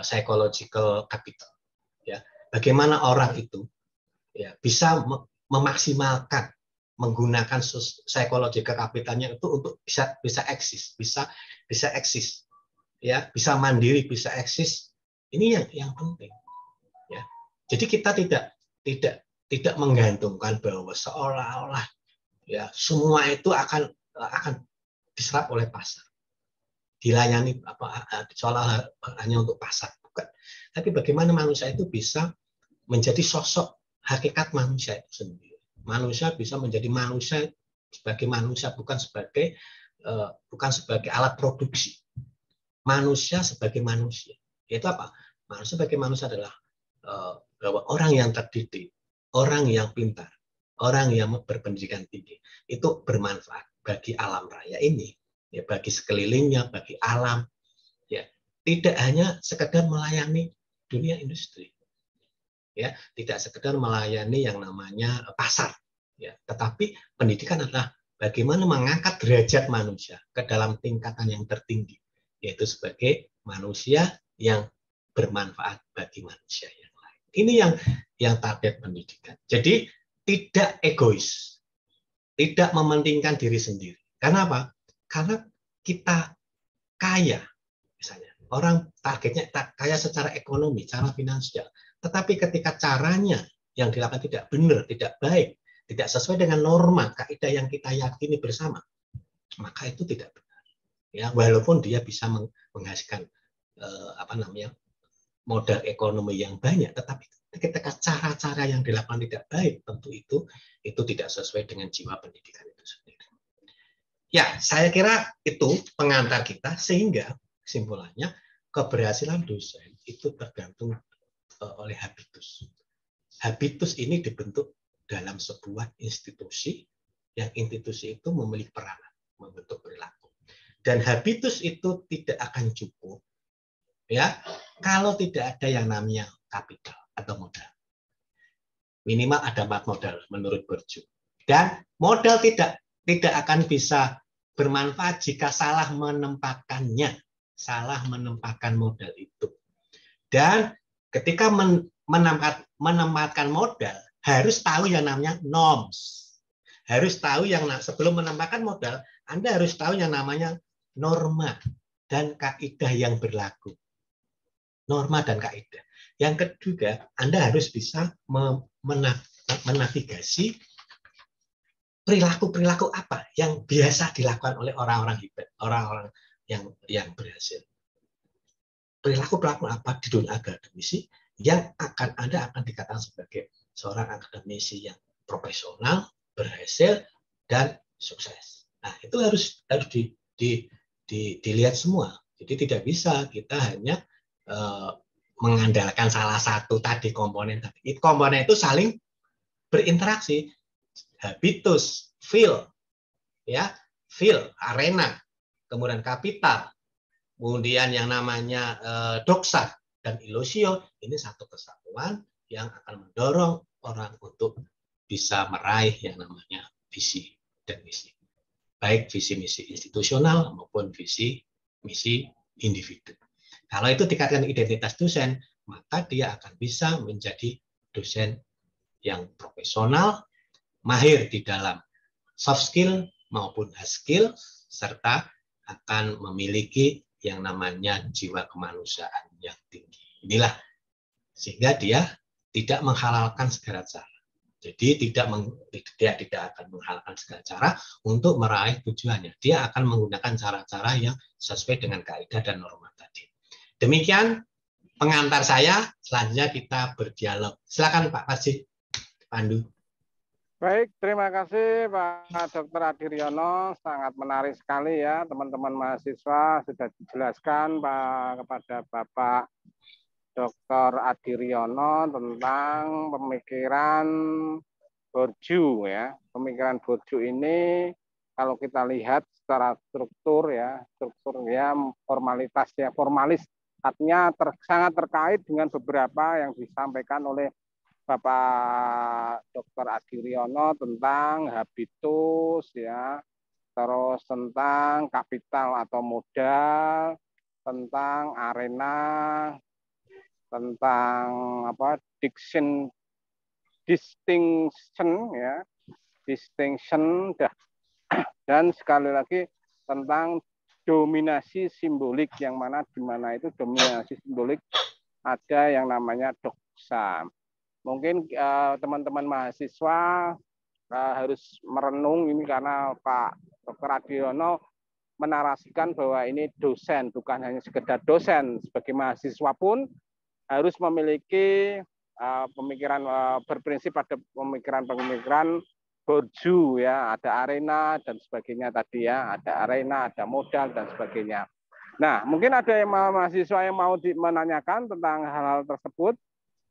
psychological capital. Ya, bagaimana orang itu ya bisa memaksimalkan menggunakan psychological capitalnya itu untuk bisa eksis, bisa eksis, ya, bisa mandiri, bisa eksis. Ini yang penting, ya. Jadi kita tidak menggantungkan bahwa seolah-olah ya semua itu akan diserap oleh pasar, dilayani seolah hanya untuk pasar, bukan. Tapi bagaimana manusia itu bisa menjadi sosok hakikat manusia itu sendiri. Manusia bisa menjadi manusia sebagai manusia, bukan sebagai alat produksi. Manusia sebagai manusia. Yaitu apa? Manusia sebagai manusia adalah bahwa orang yang terdidik, orang yang pintar, orang yang berpendidikan tinggi itu bermanfaat bagi alam raya ini, ya, bagi sekelilingnya, bagi alam, ya. Tidak hanya sekedar melayani dunia industri. Ya, tidak sekedar melayani yang namanya pasar, ya, tetapi pendidikan adalah bagaimana mengangkat derajat manusia ke dalam tingkatan yang tertinggi, yaitu sebagai manusia yang bermanfaat bagi manusia yang lain. Ini yang target pendidikan. Jadi tidak egois, tidak mementingkan diri sendiri. Karena apa? Karena kita kaya, misalnya orang targetnya kaya secara ekonomi, secara finansial. Tetapi ketika caranya yang dilakukan tidak benar, tidak baik, tidak sesuai dengan norma, kaidah yang kita yakini bersama, maka itu tidak benar. Ya, walaupun dia bisa menghasilkan modal ekonomi yang banyak, tetapi ketika cara-cara yang dilakukan tidak baik, tentu itu tidak sesuai dengan jiwa pendidikan itu sendiri. Ya, saya kira itu pengantar kita, sehingga kesimpulannya keberhasilan dosen itu tergantung oleh habitus. Habitus ini dibentuk dalam sebuah institusi, yang institusi itu memiliki peranan membentuk perilaku. Dan habitus itu tidak akan cukup, ya, kalau tidak ada yang namanya kapital atau modal. Minimal ada 4 modal menurut Bourdieu. Dan modal tidak akan bisa bermanfaat jika salah menempatkannya, salah menempatkan modal itu. Dan ketika menempatkan modal, harus tahu yang namanya norms. Harus tahu yang sebelum menempatkan modal, Anda harus tahu yang namanya norma dan kaidah yang berlaku. Norma dan kaidah. Yang kedua, Anda harus bisa menavigasi perilaku-perilaku apa yang biasa dilakukan oleh orang-orang hebat, orang-orang yang berhasil. Perilaku-perilaku apa di dunia akademisi yang Anda akan dikatakan sebagai seorang akademisi yang profesional, berhasil, dan sukses. Nah, itu harus dilihat semua. Jadi tidak bisa kita hanya mengandalkan salah satu tadi komponen tadi. Komponen itu saling berinteraksi. Habitus, feel, ya, feel, arena, kemudian kapital, kemudian yang namanya doksa dan ilusio, ini satu kesatuan yang akan mendorong orang untuk bisa meraih yang namanya visi dan misi. Baik visi misi institusional maupun visi misi individu. Kalau itu tingkatkan identitas dosen, maka dia akan bisa menjadi dosen yang profesional, mahir di dalam soft skill maupun hard skill, serta akan memiliki yang namanya jiwa kemanusiaan yang tinggi. Inilah sehingga dia tidak menghalalkan segala cara. Jadi dia tidak akan menghalalkan segala cara untuk meraih tujuannya. Dia akan menggunakan cara-cara yang sesuai dengan kaidah dan norma tadi. Demikian pengantar saya. Selanjutnya kita berdialog. Silakan Pak Parji Pandu. Baik, terima kasih Pak Dr. Adiryono. Sangat menarik sekali ya teman-teman mahasiswa sudah dijelaskan Pak kepada Bapak Dr. Adiryono tentang pemikiran Bourdieu ya. Pemikiran Bourdieu ini kalau kita lihat secara struktur ya formalitas ya formalis, artinya sangat terkait dengan beberapa yang disampaikan oleh Bapak Dr. Adiryono tentang habitus ya, terus tentang kapital atau modal, tentang arena, tentang distinction dan sekali lagi tentang dominasi simbolik, yang mana di mana itu dominasi simbolik ada yang namanya doksa. Mungkin teman-teman mahasiswa harus merenung ini karena Pak Dr. Adiryono menarasikan bahwa ini dosen, bukan hanya sekedar dosen. Sebagai mahasiswa pun harus memiliki pemikiran berprinsip pada pemikiran Bourdieu ya, ada arena dan sebagainya tadi ya, ada arena, ada modal dan sebagainya. Nah, mungkin ada yang mahasiswa yang mau menanyakan tentang hal-hal tersebut.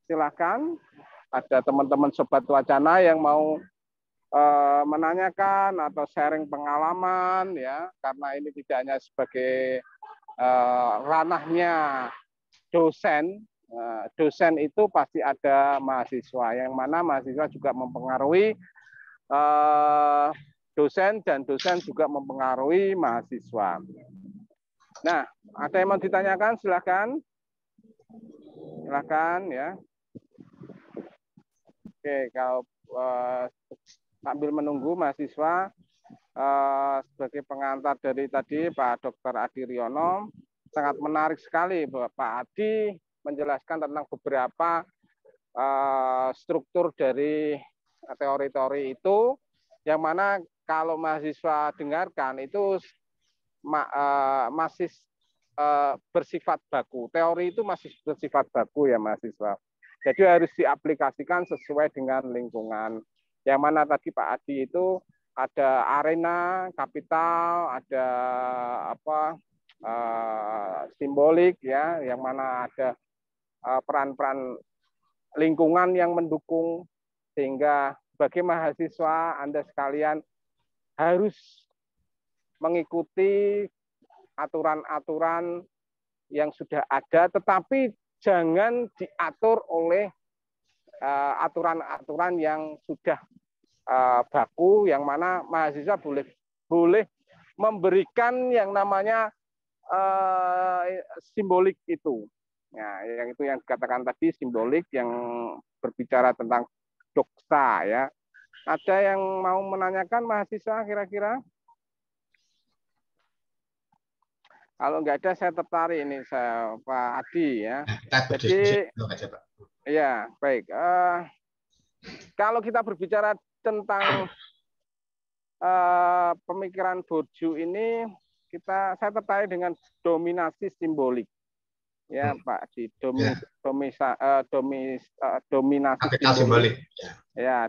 Silakan, ada teman-teman Sobat Wacana yang mau menanyakan atau sharing pengalaman ya, karena ini tidak hanya sebagai ranahnya dosen. Dosen itu pasti ada mahasiswa, yang mana mahasiswa juga mempengaruhi dosen dan dosen juga mempengaruhi mahasiswa. Nah, ada yang mau ditanyakan? Silakan. Silakan ya. Oke, kalau sambil menunggu mahasiswa sebagai pengantar dari tadi Pak Dr. Adiryono, sangat menarik sekali bahwa Pak Adi menjelaskan tentang beberapa struktur dari teori-teori itu, yang mana kalau mahasiswa dengarkan itu masih bersifat baku. Teori itu masih bersifat baku ya mahasiswa. Jadi harus diaplikasikan sesuai dengan lingkungan. Yang mana tadi Pak Adi itu ada arena, kapital, ada simbolik ya, yang mana ada peran-peran lingkungan yang mendukung, sehingga bagi mahasiswa Anda sekalian harus mengikuti aturan-aturan yang sudah ada, tetapi jangan diatur oleh aturan-aturan yang sudah baku, yang mana mahasiswa boleh memberikan yang namanya simbolik itu. Nah, yang itu yang dikatakan tadi simbolik, yang berbicara tentang doksa ya. Ada yang mau menanyakan mahasiswa kira-kira? Kalau nggak ada, saya tertarik ini Pak Adi ya. Jadi ya baik. Kalau kita berbicara tentang pemikiran Bourdieu ini, saya tertarik dengan dominasi simbolik. Ya Pak Adi, dominasi simbolik. Ya,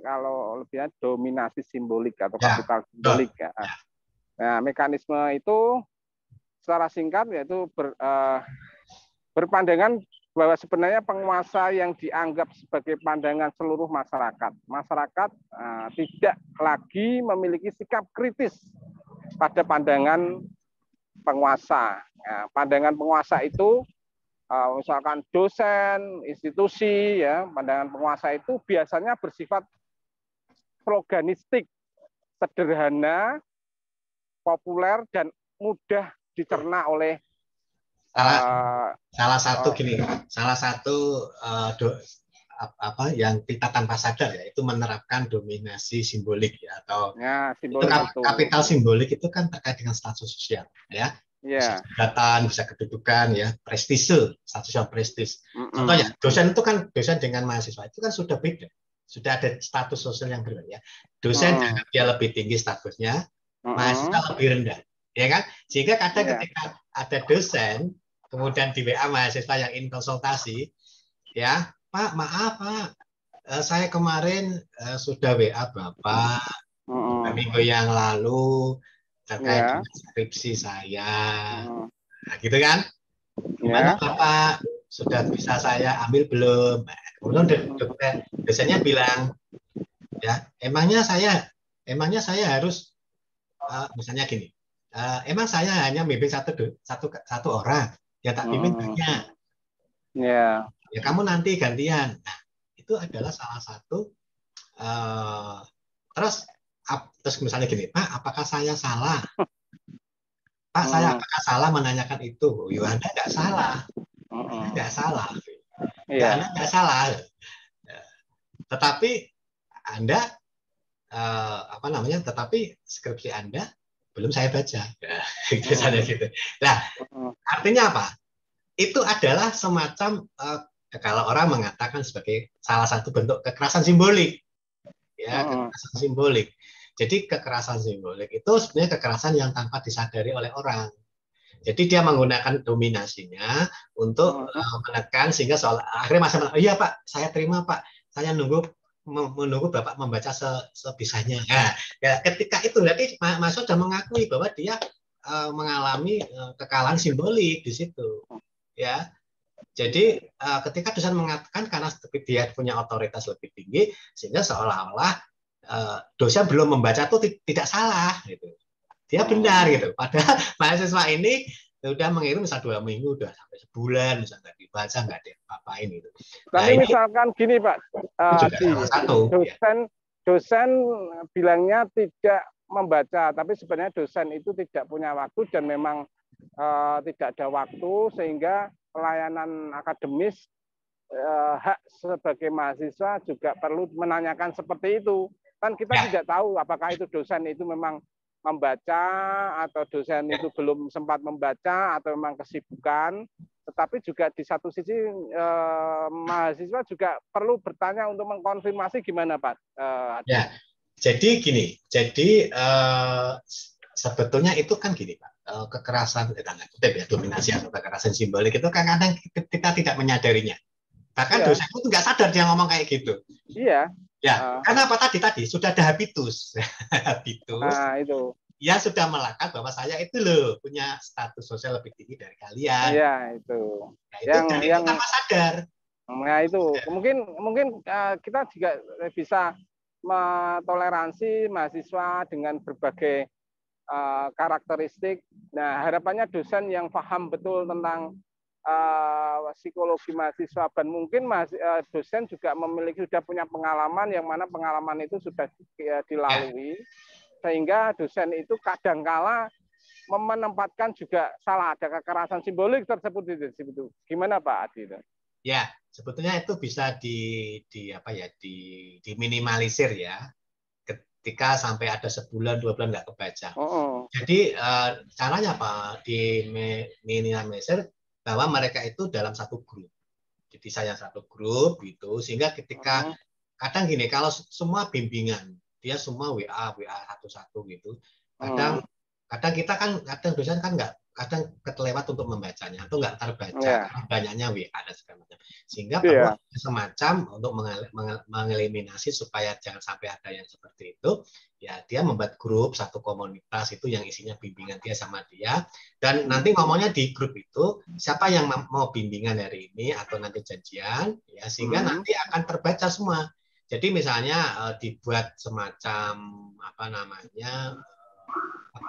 kalau lebihnya dominasi simbolik atau kapital simbolik ya. Nah, mekanisme itu secara singkat yaitu berpandangan bahwa sebenarnya penguasa yang dianggap sebagai pandangan seluruh masyarakat. Masyarakat tidak lagi memiliki sikap kritis pada pandangan penguasa. Pandangan penguasa itu misalkan dosen, institusi, ya, pandangan penguasa itu biasanya bersifat sloganistik, sederhana, populer, dan mudah dicerna oleh salah satu yang kita tanpa sadar ya itu menerapkan dominasi simbolik ya atau ya, simbolik itu. Kapital simbolik itu kan terkait dengan status sosial ya. Bisa jabatan, bisa kedudukan ya, prestise, status sosial prestis. Contohnya dosen itu kan dosen dengan mahasiswa itu kan sudah beda. Sudah ada status sosial yang berbeda ya. Dosen dia lebih tinggi statusnya, mahasiswa lebih rendah. Ya kan? Sehingga kadang ketika ada dosen kemudian di WA mahasiswa yang ingin konsultasi, ya, Pak, maaf Pak, saya kemarin sudah WA Bapak minggu yang lalu terkait dengan skripsi saya, nah, gitu kan? Gimana Bapak, sudah bisa saya ambil belum? Nah, kemudian dosennya bilang, ya, emangnya saya harus misalnya gini, emang saya hanya bimbing satu orang, ya tak bimbing banyak. Ya, kamu nanti gantian. Nah, itu adalah salah satu. Terus misalnya gini, Pak, apakah saya salah? Pak, saya apakah salah menanyakan itu? Ya, Anda nggak salah. Nggak salah. Anda nggak salah. Tetapi Anda tetapi skripsi Anda belum saya baca. Misalnya gitu. Nah, artinya apa? Itu adalah semacam kalau orang mengatakan sebagai salah satu bentuk kekerasan simbolik. Ya, kekerasan simbolik. Jadi kekerasan simbolik itu sebenarnya kekerasan yang tanpa disadari oleh orang. Jadi dia menggunakan dominasinya untuk menekan sehingga akhirnya masyarakat, iya Pak, saya terima Pak, saya menunggu Bapak membaca sebisanya. Nah, ya, ketika itu berarti Mas sudah mengakui bahwa dia mengalami kekalahan simbolik di situ. Ya, jadi ketika dosen mengatakan karena dia punya otoritas lebih tinggi, sehingga seolah-olah dosen belum membaca itu tidak salah, gitu. Dia benar gitu. Padahal mahasiswa ini sudah mengirim misal 2 minggu, udah sampai sebulan, misalnya nggak dibaca, nggak ada apa-apain gitu. Tapi misalkan gini Pak, dosen bilangnya tidak membaca, tapi sebenarnya dosen itu tidak punya waktu dan memang tidak ada waktu sehingga pelayanan akademis hak sebagai mahasiswa juga perlu menanyakan seperti itu. Kan kita tidak tahu apakah itu dosen itu memang membaca atau dosen itu belum sempat membaca atau memang kesibukan. Tetapi juga di satu sisi mahasiswa juga perlu bertanya untuk mengkonfirmasi gimana Pak? Ya, jadi gini, sebetulnya itu kan gini Pak, kekerasan dominasi atau kekerasan simbolik itu kadang kita tidak menyadarinya. Bahkan dosen itu nggak sadar dia ngomong kayak gitu. Iya. Ya, karena apa tadi sudah ada habitus, itu. Ya sudah melekat bahwa saya itu loh punya status sosial lebih tinggi dari kalian. Iya itu. Nah, yang tanpa sadar. Nah itu mungkin kita juga bisa mentoleransi mahasiswa dengan berbagai karakteristik. Nah harapannya dosen yang paham betul tentang psikologi mahasiswa dan mungkin dosen juga sudah punya pengalaman yang mana pengalaman itu sudah dilalui sehingga dosen itu kadangkala menempatkan juga salah ada kekerasan simbolik tersebut di situ. Gimana Pak Adi? Ya sebetulnya itu bisa diminimalisir ya ketika sampai ada sebulan 2 bulan nggak kebaca. Jadi caranya Pak diminimalisir bahwa mereka itu dalam satu grup. Jadi saya satu grup gitu sehingga ketika kadang gini kalau semua bimbingan dia semua WA satu-satu gitu. Kadang kita kan dosen kan kadang kelewat untuk membacanya atau nggak terbaca karena banyaknya WA dan segala macam. Sehingga bahwa semacam untuk mengeliminasi supaya jangan sampai ada yang seperti itu, ya Ya, dia membuat grup satu komunitas itu yang isinya bimbingan dia sama dia, dan nanti ngomongnya di grup itu siapa yang mau bimbingan hari ini atau nanti janjian, ya sehingga nanti akan terbaca semua. Jadi misalnya dibuat semacam apa namanya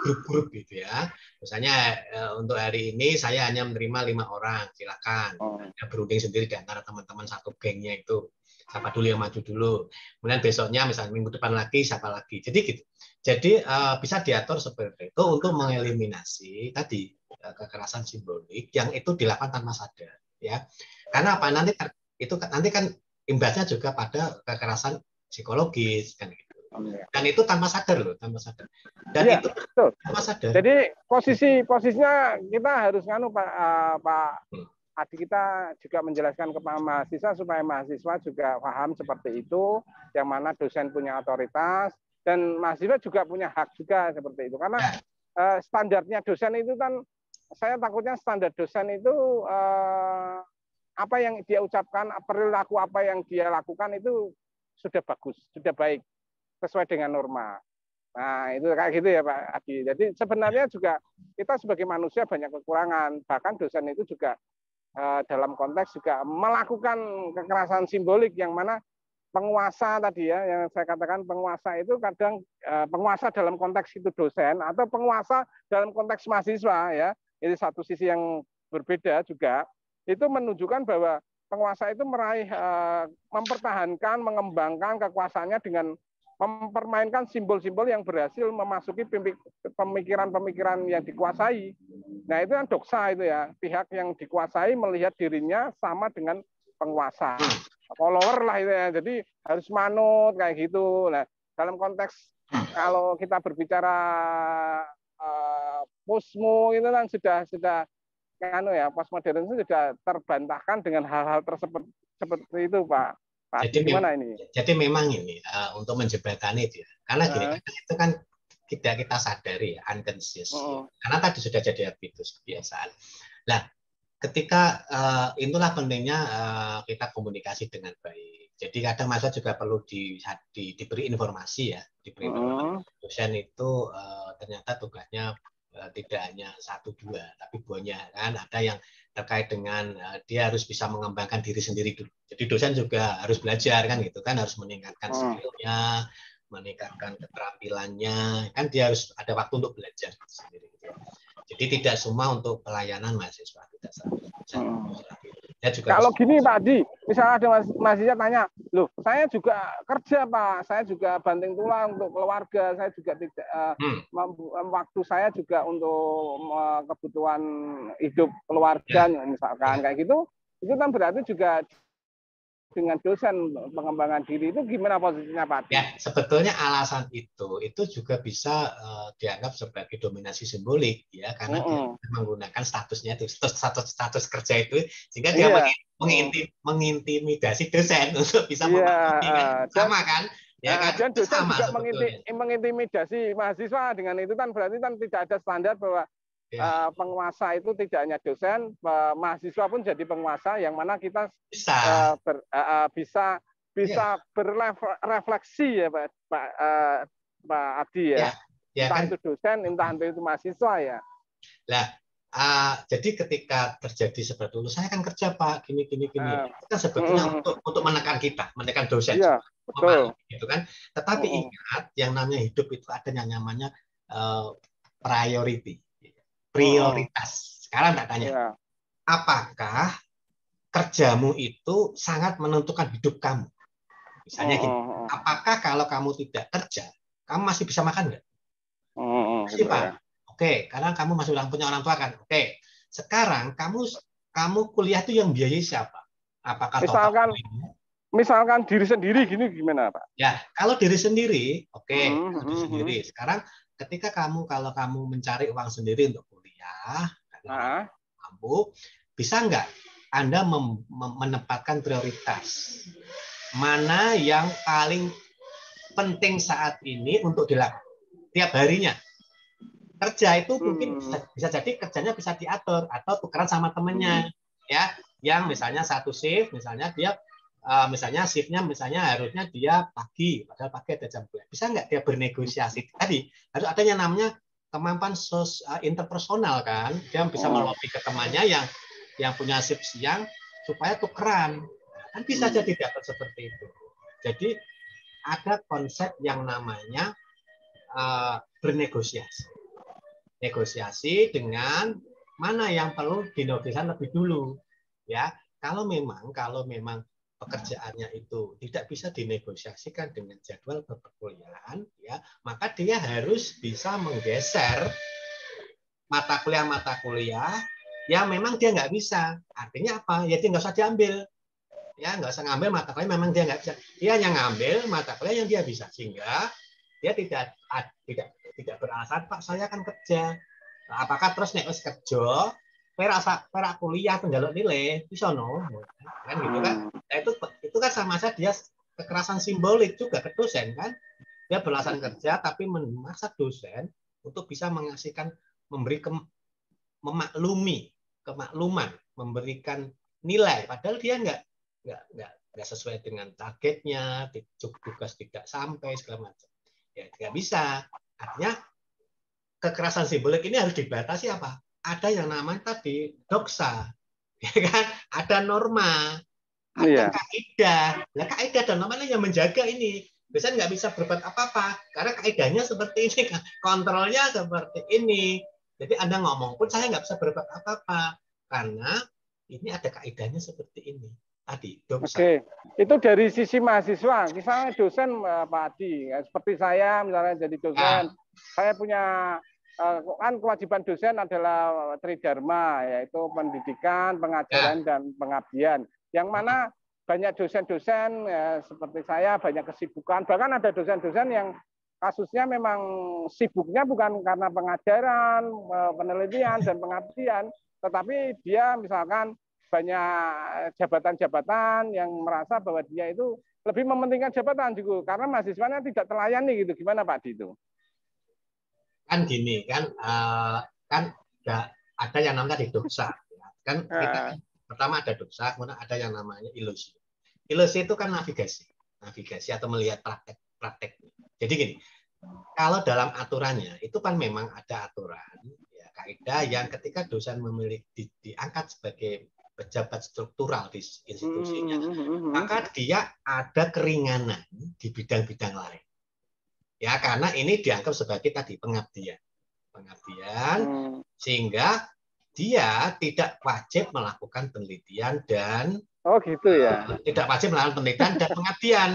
grup-grup gitu ya. Misalnya untuk hari ini saya hanya menerima 5 orang, silakan. Ada berunding sendiri di antara teman-teman satu gengnya itu. Siapa dulu yang maju dulu. Kemudian besoknya misalnya minggu depan lagi siapa lagi. Jadi gitu. Jadi bisa diatur seperti itu untuk mengeliminasi tadi kekerasan simbolik yang itu dilakukan tanpa sadar, ya. Karena apa? Nanti kan imbasnya juga pada kekerasan psikologis kan gitu. Dan itu tanpa sadar loh, tanpa sadar. Dan iya, itu betul. tanpa sadar. Jadi posisinya kita harus Pak Adi, kita juga menjelaskan kepada mahasiswa supaya mahasiswa juga paham seperti itu, yang mana dosen punya otoritas dan mahasiswa juga punya hak juga seperti itu. Karena standarnya dosen itu kan, saya takutnya standar dosen itu apa yang dia ucapkan, perilaku apa yang dia lakukan itu sudah bagus, sudah baik, sesuai dengan norma. Nah, itu kayak gitu ya Pak Adi. Jadi sebenarnya juga kita sebagai manusia banyak kekurangan. Bahkan dosen itu juga dalam konteks juga melakukan kekerasan simbolik, yang mana penguasa tadi ya, yang saya katakan penguasa itu kadang penguasa dalam konteks itu dosen atau penguasa dalam konteks mahasiswa ya. Ini satu sisi yang berbeda juga. Itu menunjukkan bahwa penguasa itu meraih mempertahankan, mengembangkan kekuasaannya dengan mempermainkan simbol-simbol yang berhasil memasuki pemikiran-pemikiran yang dikuasai. Nah, itu kan doksa itu ya. Pihak yang dikuasai melihat dirinya sama dengan penguasa. Follower lah itu ya. Jadi harus manut kayak gitu. Nah, dalam konteks kalau kita berbicara posmo itu kan sudah postmodern itu sudah terbantahkan dengan hal-hal tersebut seperti itu, Pak. Jadi gimana ini? Jadi memang ini untuk menjembatani itu ya. Karena gini, itu kan tidak kita sadari ya, unconscious. Ya. Karena tadi sudah jadi habitus, kebiasaan. Nah, ketika itulah pentingnya kita komunikasi dengan baik. Jadi kadang mahasiswa juga perlu diberi informasi ya, diberi informasi. Dosen itu ternyata tugasnya tidak hanya 1-2, tapi banyak kan. Ada yang terkait dengan dia harus bisa mengembangkan diri sendiri dulu. Jadi dosen juga harus belajar kan gitu kan, harus meningkatkan skill-nya, meningkatkan keterampilannya, kan dia harus ada waktu untuk belajar sendiri. Gitu. Jadi tidak semua untuk pelayanan mahasiswa, tidak juga kalau gini Pak Adi, misalnya ada mahasiswa tanya, loh saya juga kerja Pak, saya juga banting tulang untuk keluarga, saya juga tidak waktu saya juga untuk kebutuhan hidup keluarga misalkan kayak gitu, itu kan berarti juga dengan dosen pengembangan diri itu gimana posisinya Pak Adi? Ya, sebetulnya alasan itu juga bisa dianggap sebagai dominasi simbolik ya, karena dia menggunakan statusnya itu, status kerja itu, sehingga dia mengintimidasi dosen untuk bisa memahami, sama kan? Ya kan? Dan dosen juga mengintimidasi mahasiswa dengan itu kan berarti kan tidak ada standar bahwa penguasa itu tidak hanya dosen, mahasiswa pun jadi penguasa, yang mana kita bisa berrefleksi ya Pak Adi ya. Entah kan? Itu dosen, entah itu mahasiswa ya. Nah, jadi ketika terjadi seperti itu, saya kan kerja Pak, gini. Itu sebetulnya untuk menekan kita, menekan dosen. Iya, betul. Gitu kan. Tetapi ingat, yang namanya hidup itu ada yang namanya prioritas. Sekarang tak tanya, apakah kerjamu itu sangat menentukan hidup kamu? Misalnya gini, apakah kalau kamu tidak kerja, kamu masih bisa makan nggak? Masih Pak. Oke, karena kamu masih punya orang tua kan. Oke, sekarang kamu kuliah itu yang biayai siapa? Apakah misalkan diri sendiri gini gimana Pak? Ya, kalau diri sendiri, diri sendiri. Sekarang ketika kalau kamu mencari uang sendiri untuk kuliah, kamu bisa nggak Anda menempatkan prioritas mana yang paling penting saat ini untuk dilakukan tiap harinya? Kerja itu mungkin bisa jadi kerjanya bisa diatur atau tukeran sama temennya, ya, yang misalnya satu shift, misalnya dia misalnya shiftnya misalnya harusnya dia pagi, padahal pagi ada jam kuliah. Bisa nggak dia bernegosiasi? Tadi harus ada yang namanya kemampuan interpersonal kan. Dia bisa melobi ke temannya yang punya shift siang supaya tukeran. Kan bisa jadi dapat seperti itu. Jadi ada konsep yang namanya bernegosiasi. Negosiasi dengan mana yang perlu dinegosiasikan lebih dulu. Ya, kalau memang pekerjaannya itu tidak bisa dinegosiasikan dengan jadwal perkuliahan, ya, maka dia harus bisa menggeser mata kuliah yang memang dia nggak bisa. Artinya apa? Ya dia nggak usah diambil. Ya nggak usah ngambil mata kuliah memang dia nggak bisa. Dia hanya ngambil mata kuliah yang dia bisa, sehingga dia tidak beralasan, Pak, saya akan kerja. Nah, apakah terus nek wis kerja perak kuliah penjaluk nilai bisa no kan gitu kan. Nah, itu kan sama saja dia kekerasan simbolik juga ke dosen kan. Dia beralasan kerja tapi memaksa dosen untuk bisa mengasihkan kemakluman, memberikan nilai padahal dia nggak sesuai dengan targetnya, tugas tidak sampai segala macam. Ya tidak bisa. Artinya kekerasan simbolik ini harus dibatasi apa? Ada yang namanya tadi doksa, ya kan? Ada norma, ada kaidah. Nah, kaidah dan norma yang menjaga ini. Biasanya nggak bisa berbuat apa-apa karena kaidahnya seperti ini, kontrolnya seperti ini. Jadi Anda ngomong pun saya nggak bisa berbuat apa-apa karena ini ada kaidahnya seperti ini. Tadi doksa. Oke, itu dari sisi mahasiswa. Misalnya dosen, Pak Adi, seperti saya misalnya jadi dosen, saya punya kan kewajiban dosen adalah tridharma, yaitu pendidikan, pengajaran, dan pengabdian. Yang mana banyak dosen-dosen seperti saya banyak kesibukan. Bahkan ada dosen-dosen yang kasusnya memang sibuknya bukan karena pengajaran, penelitian, dan pengabdian, tetapi dia misalkan banyak jabatan-jabatan yang merasa bahwa dia itu lebih mementingkan jabatan juga karena mahasiswanya tidak terlayani gitu. Gimana Pak Adi itu? Kan gini kan ada yang namanya doksa kan kita pertama ada doksa, kemudian ada yang namanya ilusi. Ilusi itu kan navigasi atau melihat praktek. Jadi gini, kalau dalam aturannya itu kan memang ada aturan ya, kaidah yang ketika dosen diangkat sebagai pejabat struktural di institusinya, maka dia ada keringanan di bidang-bidang lain. Ya, karena ini dianggap sebagai tadi pengabdian, sehingga dia tidak wajib melakukan penelitian dan tidak wajib melakukan penelitian dan pengabdian,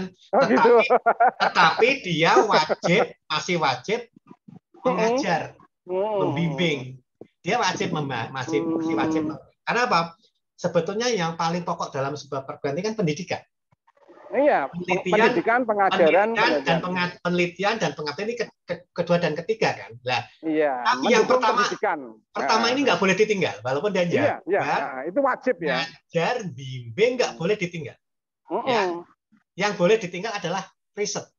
tetapi dia masih wajib mengajar, membimbing. Dia masih wajib. Karena apa? Sebetulnya yang paling pokok dalam sebuah perguruan tinggi kan pendidikan. Iya, pendidikan, pengajaran, penelitian dan pengabdian ini kedua dan ketiga kan. Nah, iya, tapi yang pertama ini nggak boleh ditinggal, walaupun dia ajar. Iya, itu wajib ya. Ajar, bimbing nggak boleh ditinggal. Ya. Yang boleh ditinggal adalah riset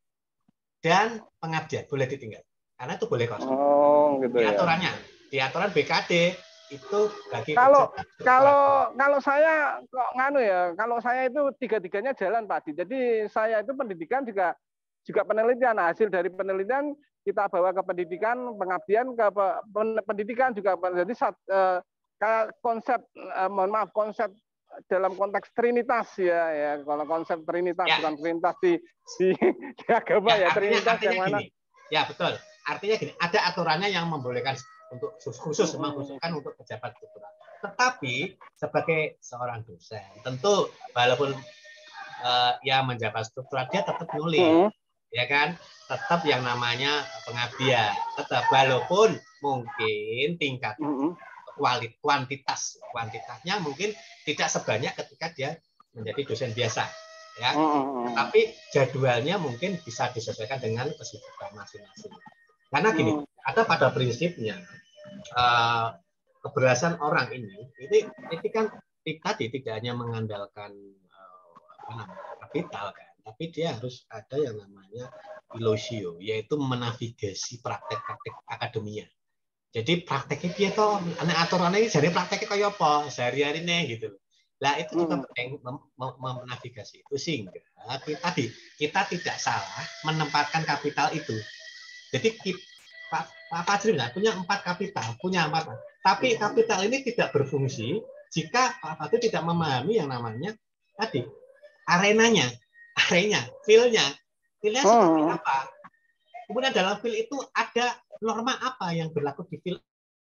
dan pengabdian boleh ditinggal, karena itu boleh kosong. Gitu di aturannya, di aturan BKD itu bagi kalau saya kok kalau saya itu tiga-tiganya jalan Pak Adi. Jadi saya itu pendidikan juga penelitian. Nah, hasil dari penelitian kita bawa ke pendidikan, pengabdian ke pendidikan juga. Jadi kayak konsep konsep dalam konteks trinitas ya kalau konsep trinitas bukan trinitas di agama ya trinitas yang mana? Gini. Ya betul. Artinya gini, ada aturannya yang membolehkan untuk khusus mengkhususkan untuk pejabat struktural. Tetapi sebagai seorang dosen, tentu walaupun menjabat struktural dia tetap nulis, ya kan? Tetap yang namanya pengabdian, tetap walaupun mungkin tingkat kuantitasnya mungkin tidak sebanyak ketika dia menjadi dosen biasa, ya. Tetapi jadwalnya mungkin bisa disesuaikan dengan kesibukan masing-masing. Karena gini, ada pada prinsipnya keberhasilan orang ini kan tadi tidak hanya mengandalkan kapital kan, tapi dia harus ada yang namanya ilosio, yaitu menavigasi praktek-praktek akademia. Jadi prakteknya dia tuh aturannya ini jadi prakteknya kayak apa sehari-hari nih gitu. Lah itu juga penting menavigasi itu sehingga kita tidak salah menempatkan kapital itu. Jadi Pak Fajri punya 4 kapital, tapi kapital ini tidak berfungsi jika Pak Fajri tidak memahami yang namanya tadi arenanya, feel-nya seperti apa. Kemudian dalam feel itu ada norma apa yang berlaku di feel.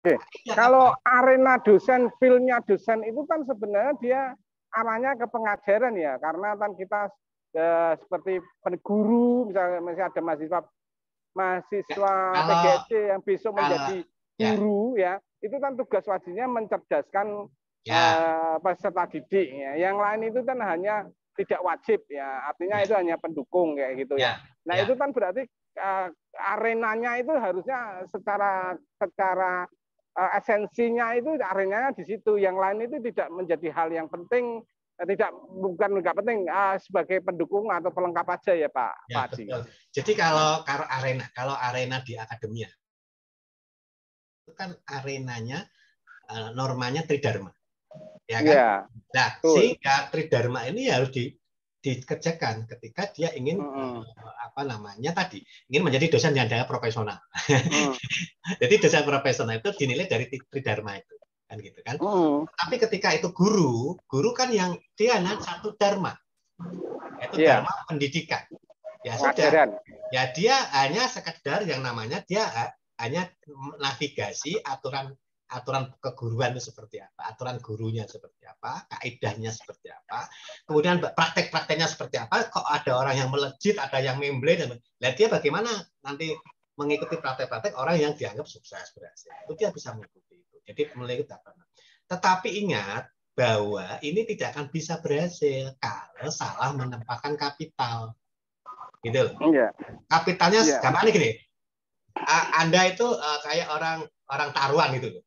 Oke. Kalau arena dosen, feel-nya dosen itu kan sebenarnya dia arahnya ke pengajaran ya, karena kan kita seperti guru, misalnya masih ada mahasiswa PGSD yang besok menjadi guru ya, itu kan tugas wajibnya mencerdaskan peserta didik ya. Yang lain itu kan hanya tidak wajib ya, artinya itu hanya pendukung kayak gitu ya. Nah itu kan berarti arenanya itu harusnya secara esensinya itu arenanya di situ. Yang lain itu tidak menjadi hal yang penting, bukan nggak penting, sebagai pendukung atau pelengkap aja ya Pak Haji. Jadi kalau arena di akademia itu kan arenanya normanya tridharma, ya kan? Ya, nah, sehingga tridharma ini harus dikerjakan ketika dia ingin ingin menjadi dosen yang profesional. Jadi dosen profesional itu dinilai dari tridharma itu, kan gitu kan. Tapi ketika itu guru kan yang dia hanya satu dharma, yaitu dharma pendidikan. Ya sudah, ya dia hanya sekedar yang namanya dia hanya navigasi aturan keguruan itu seperti apa, aturan gurunya seperti apa, kaidahnya seperti apa, kemudian praktek-prakteknya seperti apa. Kok ada orang yang melejit, ada yang memble, dan dia bagaimana nanti mengikuti praktek-praktek orang yang dianggap sukses berhasil. Itu dia bisa mengikuti itu. Jadi melihat apa. Tetapi ingat bahwa ini tidak akan bisa berhasil kalau salah menempatkan kapital. Gitu loh. Kapitalnya gampangnya gini. Anda itu kayak orang taruhan gitu loh.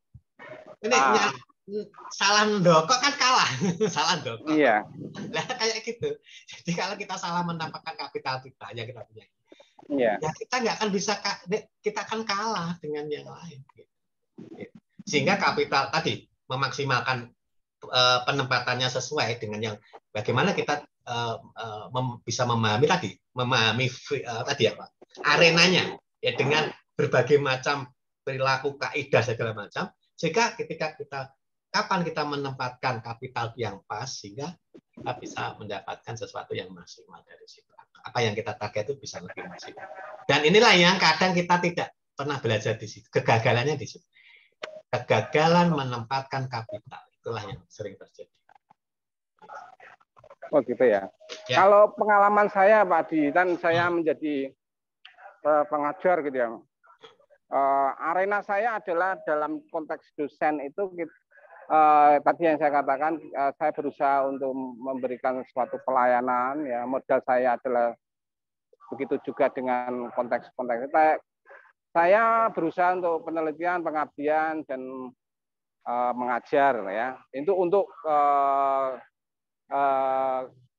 Ini salah ndokok kan kalah, salah ndokok. Iya. Nah, kayak gitu. Jadi kalau kita salah menambahkan kapital kita yang kita punya, ya kita nggak akan bisa, kita akan kalah dengan yang lain. Sehingga kapital tadi memaksimalkan penempatannya sesuai dengan yang bagaimana kita bisa memahami tadi apa arenanya ya, dengan berbagai macam perilaku, kaidah segala macam. Sehingga ketika kapan kita menempatkan kapital yang pas, sehingga kita bisa mendapatkan sesuatu yang maksimal dari situ. Apa yang kita target itu bisa lebih maksimal. Dan inilah yang kadang kita tidak pernah belajar di situ. Kegagalannya di situ. Kegagalan menempatkan kapital. Itulah yang sering terjadi. Oh gitu ya. Kalau pengalaman saya Pak Adi, dan saya menjadi pengajar gitu ya. Arena saya adalah dalam konteks dosen itu tadi yang saya katakan, saya berusaha untuk memberikan suatu pelayanan ya. Modal saya adalah begitu juga dengan konteks-konteks. Saya berusaha untuk penelitian, pengabdian, dan mengajar ya. Itu untuk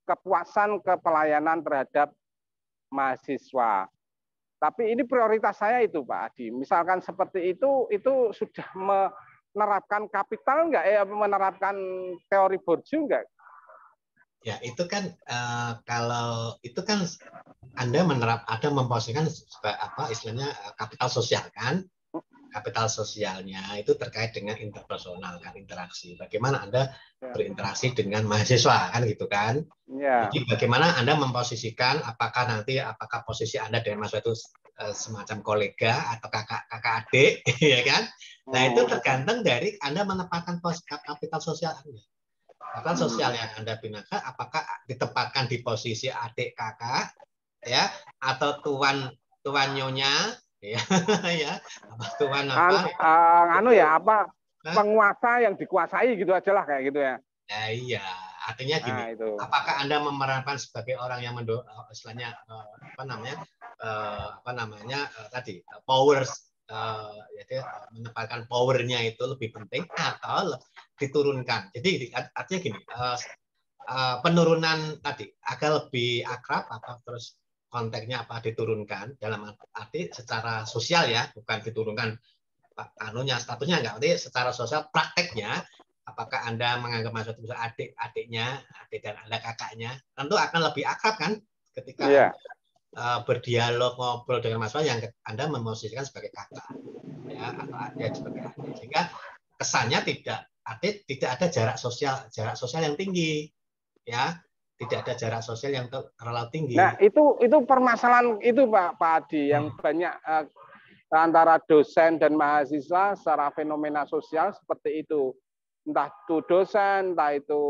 kepuasan kepelayanan terhadap mahasiswa. Tapi ini prioritas saya itu Pak Adi. Misalkan seperti itu sudah menerapkan kapital enggak ya, menerapkan teori Bourdieu enggak? Ya itu kan kalau itu kan Anda memposisikan apa istilahnya kapital sosial kan? Kapital sosialnya itu terkait dengan interpersonal kan, interaksi. Bagaimana Anda berinteraksi dengan mahasiswa kan gitu kan? Ya. Jadi bagaimana Anda memposisikan apakah posisi Anda dengan mahasiswa itu semacam kolega atau kakak adik ya kan? Nah itu tergantung dari Anda menempatkan kapital sosial Anda. Kapital sosial yang Anda gunakan apakah ditempatkan di posisi adik kakak ya, atau tuan nyonya ya, ya, tuan apa? Penguasa yang dikuasai gitu aja lah kayak gitu ya. Ya iya, artinya gini, apakah Anda memerankan sebagai orang yang istilahnya tadi powers, yaitu menempatkan powernya itu lebih penting atau diturunkan. Jadi artinya gini, penurunan tadi agar lebih akrab apa terus konteksnya apa diturunkan dalam arti secara sosial ya, bukan diturunkan statusnya enggak, arti secara sosial prakteknya apakah Anda menganggap mahasiswa itu adik-adiknya, adik dan Anda kakaknya, tentu akan lebih akrab kan ketika Iya. berdialog ngobrol dengan mahasiswa yang Anda memosisikan sebagai kakak ya atau adik sebagai adik, sehingga kesannya tidak ada jarak sosial yang tinggi ya, tidak ada jarak sosial yang terlalu tinggi. Nah, itu permasalahan itu Pak Adi yang banyak antara dosen dan mahasiswa secara fenomena sosial seperti itu. Entah itu dosen, entah itu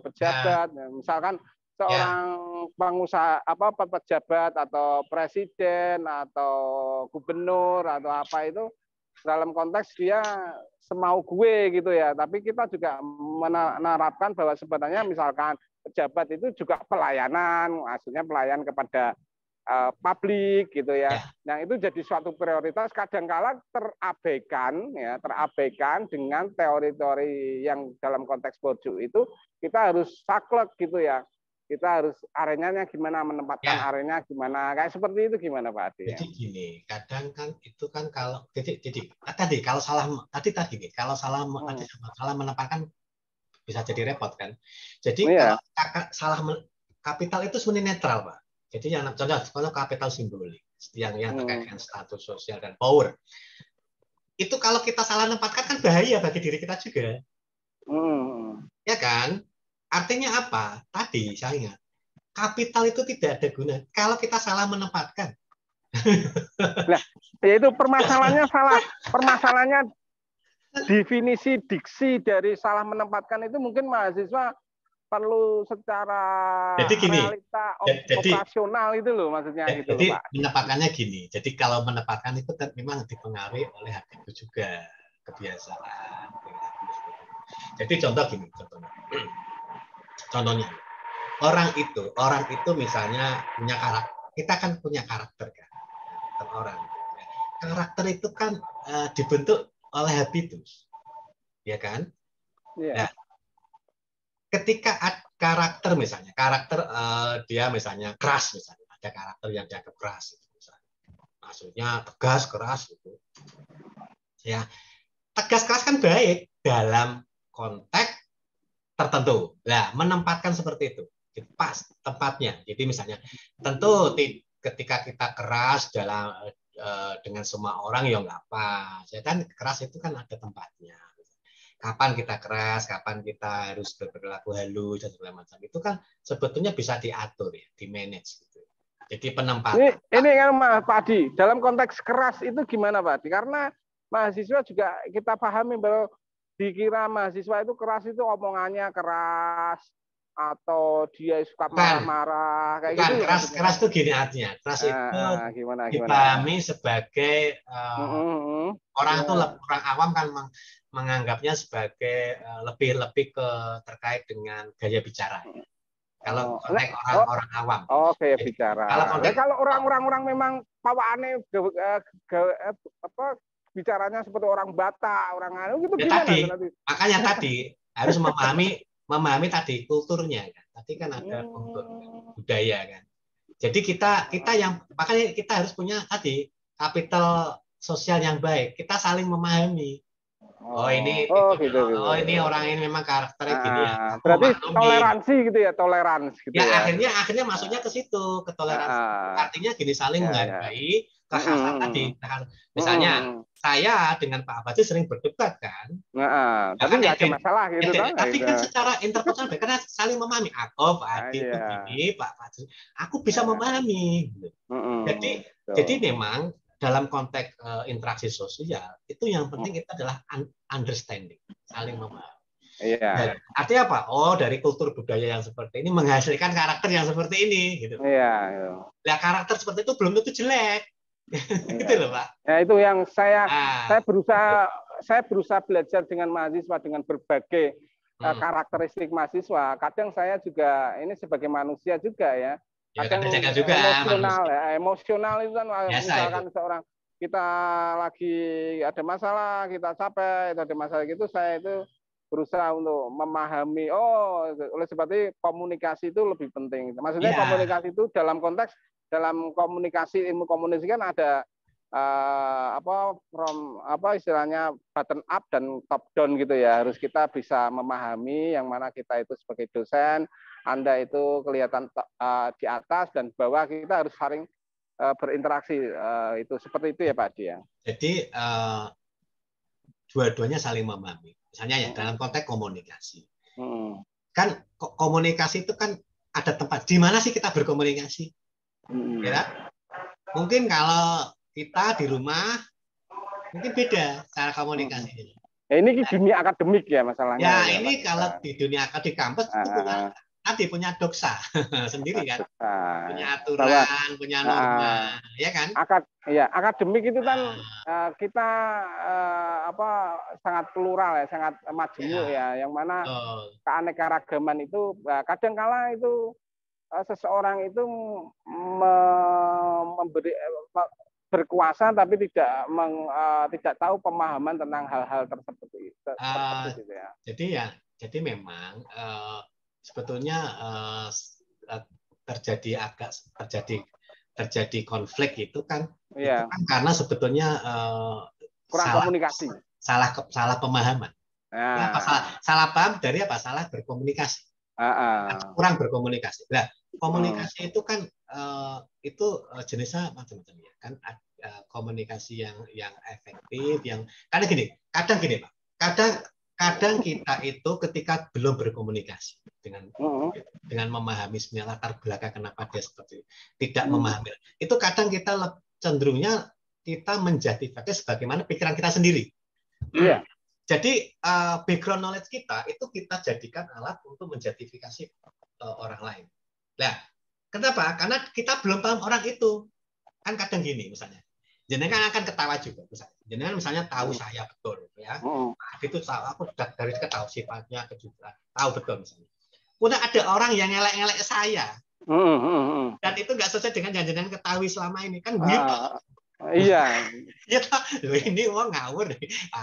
pejabat. Misalkan seorang pengusaha pejabat atau presiden atau gubernur atau apa itu dalam konteks dia semau gue gitu ya. Tapi kita juga menerapkan bahwa sebenarnya misalkan pejabat itu juga pelayanan, maksudnya pelayan kepada publik gitu ya. Nah, itu jadi suatu prioritas kadangkala terabaikan dengan teori-teori yang dalam konteks Bojo itu kita harus saklek gitu ya. Kita harus arenanya gimana, menempatkan arenanya gimana, kayak seperti itu gimana Pak Adi? Jadi gini, kadang kan itu kan kalau tadi kalau salah menempatkan bisa jadi repot kan. Jadi kalau salah kapital itu sebenarnya netral Pak. Jadi yang contoh kapital simbolik yang terkait dengan status sosial dan power. Itu kalau kita salah menempatkan kan bahaya bagi diri kita juga. Ya kan? Artinya apa? Tadi saya ingat, kapital itu tidak ada guna kalau kita salah menempatkan. Nah, yaitu permasalahannya definisi diksi dari salah menempatkan itu mungkin mahasiswa perlu secara realita operasional itu loh maksudnya gitu loh Pak. Menempatkannya gini. Jadi kalau menempatkan itu kan memang dipengaruhi oleh hatiku juga, kebiasaan. Jadi contoh gini, contohnya orang itu misalnya punya karakter. Kita kan punya karakter kan, orang. Karakter itu kan dibentuk oleh habitus, ya kan? Nah, ketika karakter misalnya, dia misalnya keras misalnya, ada karakter yang dianggap keras, misalnya. Maksudnya tegas keras gitu. Ya, tegas keras kan baik dalam konteks tertentu. Nah, menempatkan seperti itu, pas tempatnya. Jadi misalnya, tentu ketika kita keras dengan semua orang ya nggak pas. Ya kan keras itu kan ada tempatnya. Kapan kita keras, kapan kita harus berperilaku halus dan segala macam. Itu kan sebetulnya bisa diatur ya, di manage gitu. Jadi penempatan. Ini kan Pak Adi, dalam konteks keras itu gimana Pak Adi? Karena mahasiswa juga kita pahami bahwa dikira mahasiswa itu keras itu omongannya keras atau dia suka marah-marah kayak gitu. Keras itu gini artinya. Keras itu dipahami sebagai orang itu orang awam kan menganggapnya sebagai lebih ke terkait dengan gaya bicara. Kalau konteks orang awam. Oh, gaya bicara. Kalau orang-orang memang pawaane bicaranya seperti orang Batak, orang anu gitu ya, gimana tadi? Makanya tadi harus memahami tadi kulturnya kan. Tadi kan ada budaya kan. Jadi kita yang makanya kita harus punya tadi kapital sosial yang baik. Kita saling memahami. Ini orang ini memang karakternya gini ya. Berarti toleransi gitu ya, toleransi gitu ya. Akhirnya masuknya ke situ, ke toleransi. Artinya gini saling menghargai kekhasan tadi. Misalnya saya dengan Pak Abadi sering berdebat kan. Tapi nggak ada masalah gitu kan. Tapi kan secara interpersonal karena saling memahami. Pak Adi itu gini, Pak Abadi. Aku bisa memahami. Jadi memang dalam konteks interaksi sosial itu yang penting itu adalah understanding, saling memahami. Iya. Artinya apa? Oh, dari kultur budaya yang seperti ini menghasilkan karakter yang seperti ini, gitu. Iya. Nah, karakter seperti itu belum tentu jelek, gitu loh, Pak. Ya itu yang saya berusaha belajar dengan mahasiswa dengan berbagai karakteristik mahasiswa. Kadang saya juga ini sebagai manusia juga ya. Kadang juga emosional itu kan misalkan seorang kita lagi ada masalah, kita capek, ada masalah gitu, saya itu berusaha untuk memahami. Oleh sebab itu komunikasi itu lebih penting. Maksudnya komunikasi itu dalam konteks dalam komunikasi ilmu komunikasi kan ada istilahnya bottom up dan top down gitu ya. Harus kita bisa memahami yang mana kita itu sebagai dosen, Anda itu kelihatan di atas dan bawah, kita harus saling berinteraksi, itu seperti itu ya Pak Adi ya. Jadi dua-duanya saling memahami. Misalnya ya dalam konteks komunikasi. Kan komunikasi itu kan ada tempat. Di mana sih kita berkomunikasi? Ya? Mungkin kalau kita di rumah mungkin beda cara komunikasinya. Ya, ini dunia akademik ya masalahnya. Ya, ini kalau di dunia akademik di kampus itu punya doksa sendiri kan. Punya aturan, punya norma, ya kan? Akademik itu kan kita sangat plural ya, sangat majemuk ya, yang mana keanekaragaman itu kadang-kala itu seseorang itu berkuasa tapi tidak tahu pemahaman tentang hal-hal tersebut gitu ya. Jadi memang sebetulnya terjadi konflik itu kan karena sebetulnya kurang komunikasi, salah pemahaman. Ya, salah paham dari apa? Salah berkomunikasi. Kurang berkomunikasi. Nah, komunikasi itu kan itu jenisnya macam-macam ya. Kan komunikasi yang efektif, yang kadang gini Pak. Kadang kita itu ketika belum berkomunikasi dengan memahami sebenarnya latar belakang kenapa dia seperti itu, tidak memahami. Itu kadang kita cenderungnya kita menjadikannya sebagaimana pikiran kita sendiri. Iya. Jadi background knowledge kita itu kita jadikan alat untuk menjustifikasi orang lain. Nah, kenapa? Karena kita belum paham orang itu. Kan kadang gini misalnya. Jenengan akan ketawa juga misalnya. Jenengan misalnya tahu saya betul ya. Itu aku dari dekat tahu sifatnya, kejujuran, tahu betul misalnya. Kemudian ada orang yang ngelek-ngelek saya. Dan itu nggak sesuai dengan yang jenengan ketahui selama ini kan gitu. Iya. Ya ini wong ngawur.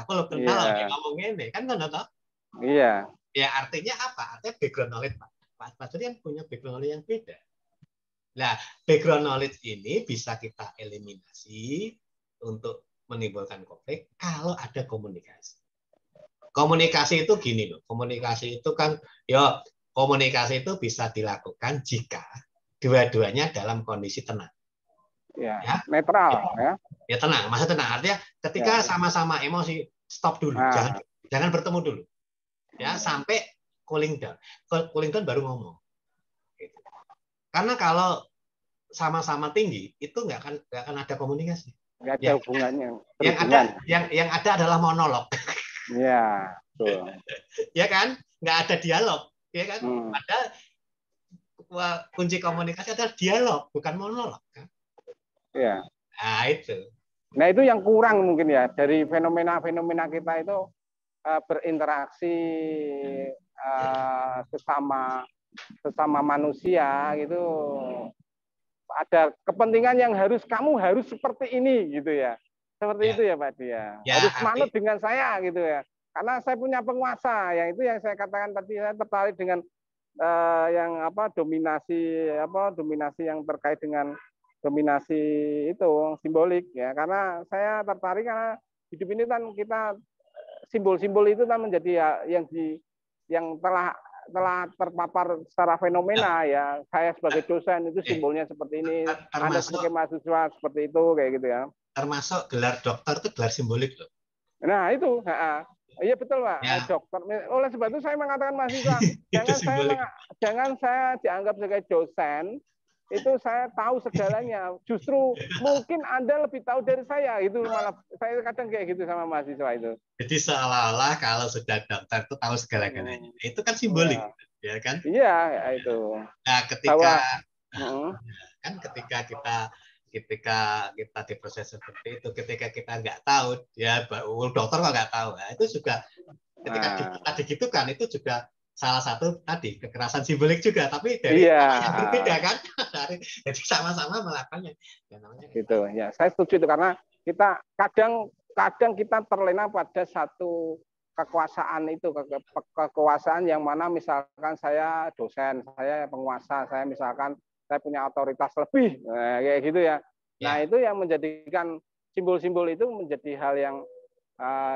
Aku lo kenal lagi ngomong ini kan nggak tahu. Iya. Ya artinya apa? Artinya background knowledge Pak Basri kan punya background knowledge yang beda. Nah, background knowledge ini bisa kita eliminasi untuk menimbulkan konflik kalau ada komunikasi. Komunikasi itu gini loh. Komunikasi itu kan komunikasi itu bisa dilakukan jika dua-duanya dalam kondisi tenang. Ya, netral ya. Ya tenang, masa tenang. Artinya ketika sama-sama emosi stop dulu, jangan bertemu dulu. Ya, sampai cooling down. Cooling down baru ngomong. Gitu. Karena kalau sama-sama tinggi itu nggak akan ada komunikasi. Nggak ada hubungannya. Yang ada adalah monolog. Ya, betul. Ya kan? Nggak ada dialog, ya kan? Padahal kunci komunikasi adalah dialog, bukan monolog kan? Ya. Nah, itu. Nah, itu yang kurang mungkin ya dari fenomena-fenomena kita itu berinteraksi sesama manusia gitu. Ada kepentingan yang kamu harus seperti ini gitu ya. Seperti itu ya Pak Dia. Harus manut dengan saya gitu ya. Karena saya punya penguasa, yang itu yang saya katakan tadi, saya tertarik dengan dominasi yang terkait dengan dominasi itu simbolik ya. Karena saya tertarik karena hidup ini kan kita simbol-simbol itu kan menjadi yang telah terpapar secara fenomena ya. Saya sebagai dosen itu simbolnya seperti ini. Anda sebagai mahasiswa seperti itu kayak gitu ya. Termasuk gelar dokter itu gelar simbolik loh. Nah itu, iya betul Pak. Ya. Dokter. Oleh sebab itu saya mengatakan mahasiswa, jangan saya dianggap sebagai dosen. Itu saya tahu segalanya. Justru mungkin Anda lebih tahu dari saya. Itu malah saya kadang kayak gitu sama mahasiswa itu. Jadi seolah-olah kalau sudah daftar itu tahu segala-galanya. Itu kan simbolik, ya kan? Iya, itu. Nah, ketika kita diproses seperti itu, ketika kita nggak tahu, ya dokter kok nggak tahu. Nah, itu juga ketika kita digitukan itu juga salah satu tadi kekerasan simbolik juga, tapi dari yang berbeda kan. Jadi sama-sama melakukannya. Gitu ya, saya setuju itu karena kita kadang kita terlena pada satu kekuasaan itu, kekuasaan yang mana misalkan saya dosen, saya penguasa, saya misalkan saya punya otoritas lebih, kayak gitu ya. Nah itu yang menjadikan simbol-simbol itu menjadi hal yang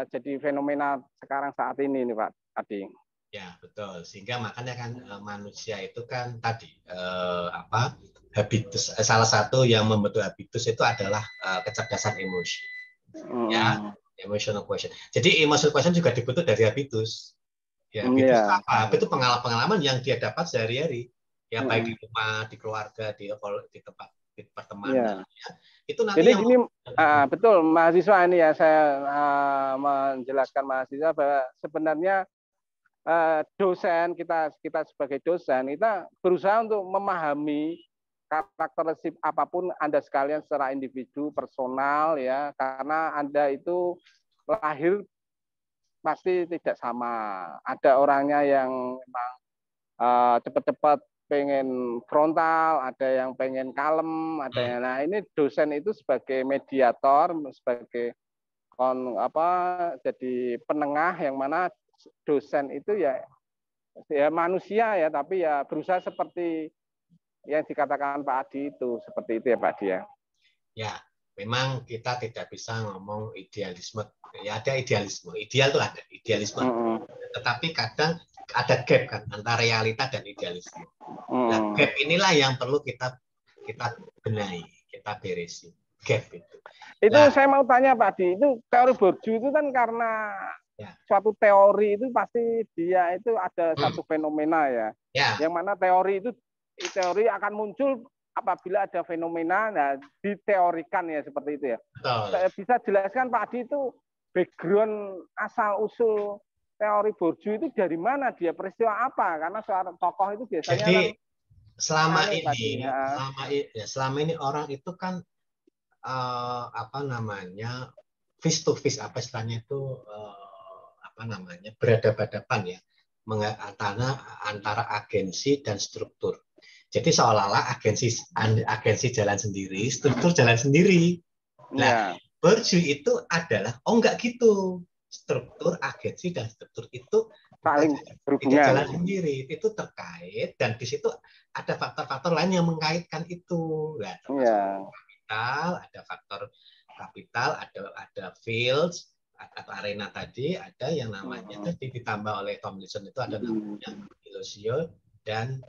jadi fenomena sekarang saat ini nih Pak Adi. Ya, betul. Sehingga makanya kan manusia itu kan tadi habitus, salah satu yang membentuk habitus itu adalah kecerdasan emosi. Ya, emotional quotient. Jadi emotional quotient juga dibentuk dari habitus. Ya, habitus apa? Itu pengalaman-pengalaman yang dia dapat sehari-hari. Ya, baik di rumah, di keluarga, di tempat di pertemanan. Ya. Itu nanti jadi yang gini, betul mahasiswa ini ya, saya menjelaskan mahasiswa bahwa sebenarnya dosen kita sebagai dosen kita berusaha untuk memahami karakteristik apapun Anda sekalian secara individu personal ya, karena Anda itu lahir pasti tidak sama. Ada orangnya yang memang cepat-cepat pengen frontal, ada yang pengen kalem, ada yang ini dosen itu sebagai mediator, sebagai jadi penengah yang mana dosen itu ya manusia ya, tapi ya berusaha seperti yang dikatakan Pak Adi itu, seperti itu ya Pak Adi ya. Ya, memang kita tidak bisa ngomong idealisme. Ya ada idealisme, ideal itu ada idealisme. Tetapi kadang ada gap kan antara realita dan idealisme. Nah, gap inilah yang perlu kita benahi, kita beresi. Gap itu. Itu saya mau tanya Pak Adi, itu teori Bourdieu itu kan karena suatu teori itu pasti dia itu ada satu fenomena ya. Yang mana teori akan muncul apabila ada fenomena, nah diteorikan ya seperti itu ya. Bisa jelaskan Pak Adi itu background asal usul teori Bourdieu itu dari mana, dia peristiwa apa? Karena seorang tokoh itu biasanya jadi kan, selama ini orang itu kan face to face, apa istilahnya itu berhadapan-hadapan ya antara agensi dan struktur. Jadi seolah-olah agensi jalan sendiri, struktur jalan sendiri. Nah, Bourdieu itu adalah enggak gitu. Struktur, agensi dan struktur itu saling berhubungan, tidak jalan sendiri. Itu terkait dan di situ ada faktor-faktor lain yang mengkaitkan itu. Nah, ada faktor kapital, ada fields atau arena tadi, ada yang namanya tadi ditambah oleh Tomlinson itu ada namanya illusio dan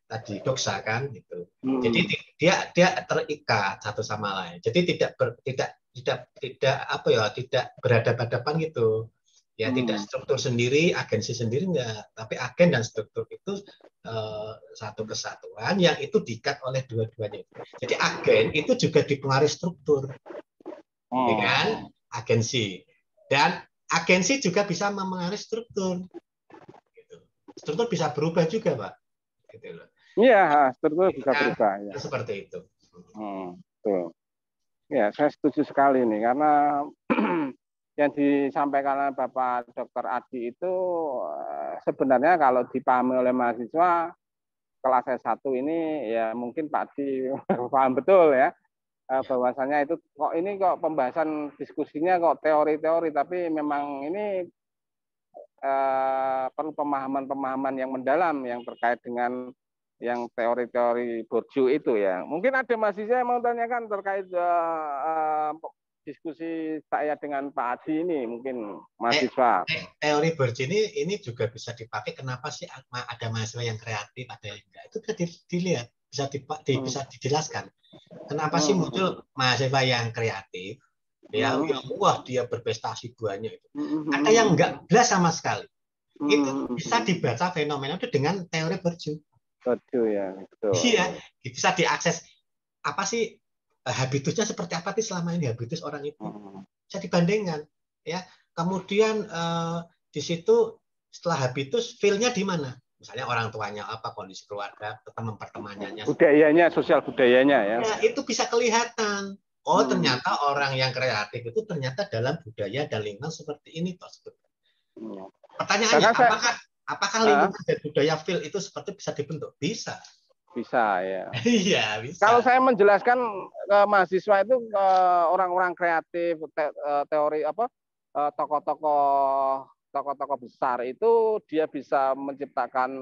tadi doksa kan gitu. Jadi dia terikat satu sama lain. Jadi tidak berhadapan-hadapan gitu. Ya tidak struktur sendiri, agensi sendiri enggak, tapi agen dan struktur itu satu kesatuan yang itu diikat oleh dua-duanya. Jadi agen itu juga dipengaruhi struktur. Dengan agensi, dan agensi juga bisa mempengaruhi struktur. Gitu. Struktur bisa berubah juga, Pak. Gitu loh. Iya, struktur bisa berubah. Ya. Seperti itu. Tuh. Ya, saya setuju sekali nih, karena yang disampaikan oleh Bapak Dr. Adi itu sebenarnya kalau dipahami oleh mahasiswa kelas S1 ini ya mungkin Pak Adi paham betul ya, bahwasanya itu kok pembahasan diskusinya kok teori-teori, tapi memang ini perlu pemahaman-pemahaman yang mendalam yang terkait dengan yang teori-teori Bourdieu itu ya. Mungkin ada mahasiswa yang mau tanyakan terkait diskusi saya dengan Pak Adi ini, mungkin mahasiswa. Teori Bourdieu ini juga bisa dipakai. Kenapa sih ada mahasiswa yang kreatif, ada yang enggak? Itu bisa dilihat, bisa dijelaskan. Kenapa sih muncul mahasiswa yang kreatif? Ya, wah dia berprestasi banyak itu. Ada yang enggak belas sama sekali. Itu bisa dibaca fenomena itu dengan teori Bourdieu. Bourdieu ya, betul. Iya, bisa diakses apa sih habitusnya seperti apa sih selama ini habitus orang itu. Bisa dibandingkan ya. Kemudian di situ setelah habitus feel-nya di mana? Misalnya orang tuanya apa, kondisi keluarga, teman pertemanannya, budayanya, sosial budayanya ya. Ya, itu bisa kelihatan. Oh, ternyata orang yang kreatif itu ternyata dalam budaya dan lingkungan seperti ini toh. Pertanyaannya, apakah lingkungan dan budaya feel itu seperti bisa dibentuk? Bisa. Bisa ya. Iya, bisa. Kalau saya menjelaskan ke mahasiswa itu ke orang-orang kreatif, teori tokoh-tokoh besar itu dia bisa menciptakan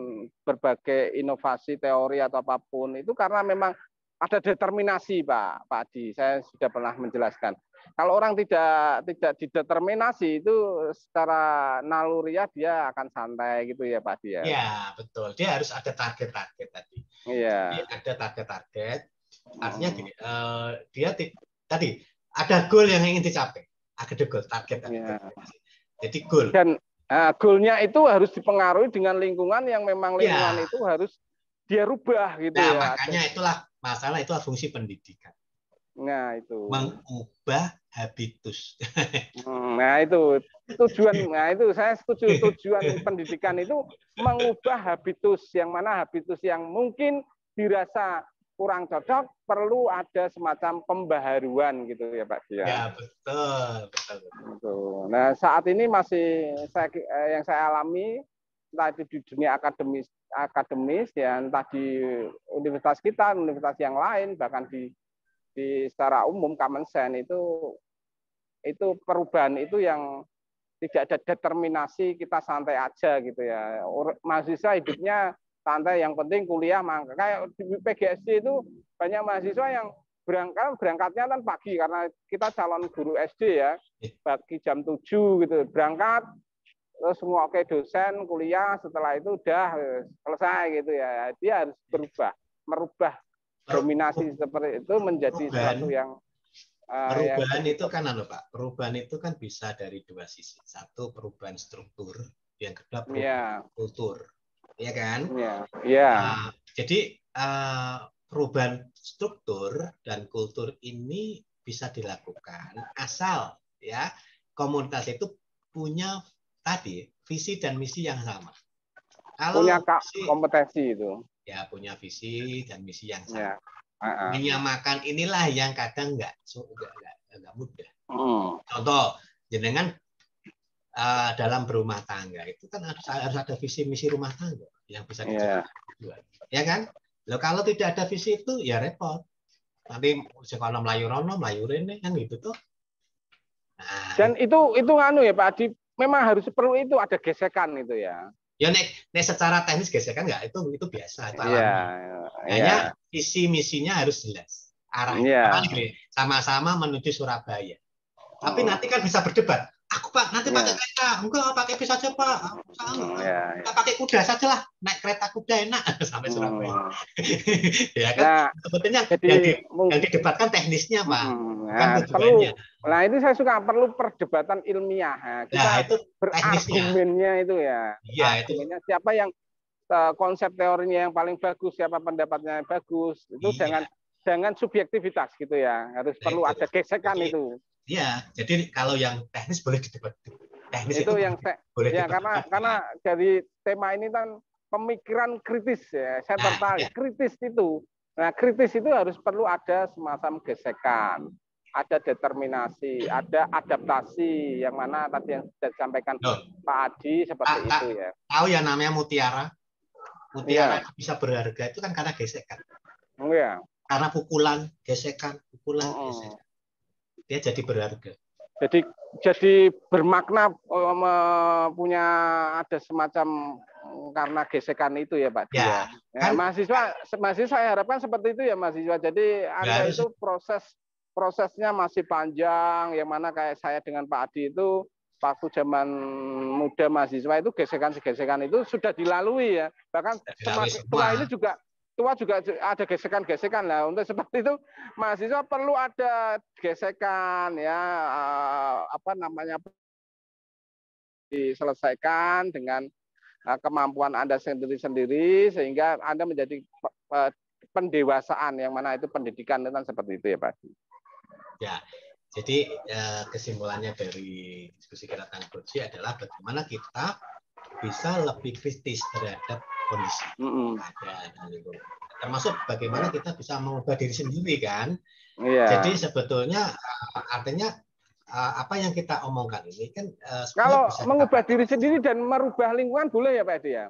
berbagai inovasi teori atau apapun itu karena memang ada determinasi, Pak Adi. Saya sudah pernah menjelaskan. Kalau orang tidak dideterminasi itu secara naluriah dia akan santai gitu ya, Pak Adi ya. Ya, betul. Dia harus ada target-target tadi. Jadi Iya. ada target-target. Artinya gini, dia tadi ada goal yang ingin dicapai. Ada goal, target. Iya. Jadi goal. Dan goalnya itu harus dipengaruhi dengan lingkungan yang memang lingkungan itu harus dia rubah gitu nah, ya. Makanya itulah masalah, itulah fungsi pendidikan. Nah, itu. Mengubah habitus. Nah, itu tujuan. Nah, itu saya setuju, tujuan pendidikan itu mengubah habitus, yang mana habitus yang mungkin dirasa kurang cocok, perlu ada semacam pembaharuan gitu ya, Pak Dia. Ya, betul. Nah, saat ini masih yang saya alami entah itu di dunia akademis ya, entah di universitas kita, universitas yang lain, bahkan di secara umum common sense itu perubahan itu yang tidak ada determinasi, kita santai aja gitu ya. Mahasiswa hidupnya santai, yang penting kuliah. Kayak di PGSD itu banyak mahasiswa yang berangkatnya kan pagi karena kita calon guru SD ya, pagi jam 7 gitu berangkat, terus semua oke dosen kuliah, setelah itu udah selesai gitu ya. Dia harus merubah dominasi seperti itu menjadi sesuatu yang perubahan itu kan Pak. Perubahan itu kan bisa dari dua sisi. Satu, perubahan struktur, yang kedua perubahan kultur. Ya kan? Iya. Jadi perubahan struktur dan kultur ini bisa dilakukan asal ya komunitas itu punya tadi visi dan misi yang sama. Kalau punya kompetensi itu. Ya, punya visi dan misi yang sama. Menyamakan inilah yang kadang nggak mudah. Contoh, jenengan dalam berumah tangga itu kan harus ada visi misi rumah tangga yang bisa dicapai. Ya kan? Loh, kalau tidak ada visi itu ya repot. Nanti sekolah melayu rono, melayu rene kan gitu tuh. Nah, dan itu ya Pak Adi, memang harus perlu itu ada gesekan itu ya. Ya nek secara teknis gesekan nggak itu biasa. Hanya visi misinya harus jelas arahnya. Sama-sama menuju Surabaya. Tapi nanti kan bisa berdebat. Aku Pak nanti pakai kereta, enggak pakai bis saja Pak. Kita pakai kuda saja lah, naik kereta kuda enak sampai Surabaya. Ya kan? Sebetulnya yang didebatkan teknisnya Pak. Bukan tujuannya. Nah itu saya suka, perlu perdebatan ilmiah. Kita itu berargumennya itu ya. Iya, argumennya siapa yang konsep teorinya yang paling bagus, siapa pendapatnya yang bagus. Itu jangan subjektivitas gitu ya. Harus perlu ada gesekan itu. Iya, jadi kalau yang teknis boleh didebat. Teknis itu yang boleh ya, karena dari tema ini kan pemikiran kritis ya. Saya tertarik kritis itu. Nah, kritis itu harus perlu ada semacam gesekan, ada determinasi, ada adaptasi, yang mana tadi yang sudah disampaikan Pak Adi seperti itu ya. Tahu ya namanya mutiara? Mutiara bisa berharga itu kan karena gesekan. Iya. Karena pukulan, gesekan, gesekan. Dia jadi berharga. Jadi bermakna, punya ada semacam karena gesekan itu ya Pak. Ya, kan? Mahasiswa saya harapkan seperti itu ya mahasiswa. Jadi Anda itu prosesnya masih panjang, yang mana kayak saya dengan Pak Adi itu waktu zaman muda mahasiswa itu gesekan itu sudah dilalui ya. Bahkan tua juga ada gesekan-gesekan lah. Untuk seperti itu mahasiswa perlu ada gesekan ya, diselesaikan dengan kemampuan Anda sendiri sehingga Anda menjadi pendewasaan, yang mana itu pendidikan itu kan seperti itu ya Pak. Ya. Jadi kesimpulannya dari diskusi kita tentang korupsi adalah bagaimana kita bisa lebih kritis terhadap kondisi keadaan lingkungan. Termasuk bagaimana kita bisa mengubah diri sendiri kan. Jadi sebetulnya artinya apa yang kita omongkan ini kan kalau mengubah diri sendiri dan merubah lingkungan boleh ya Pak Edi ya?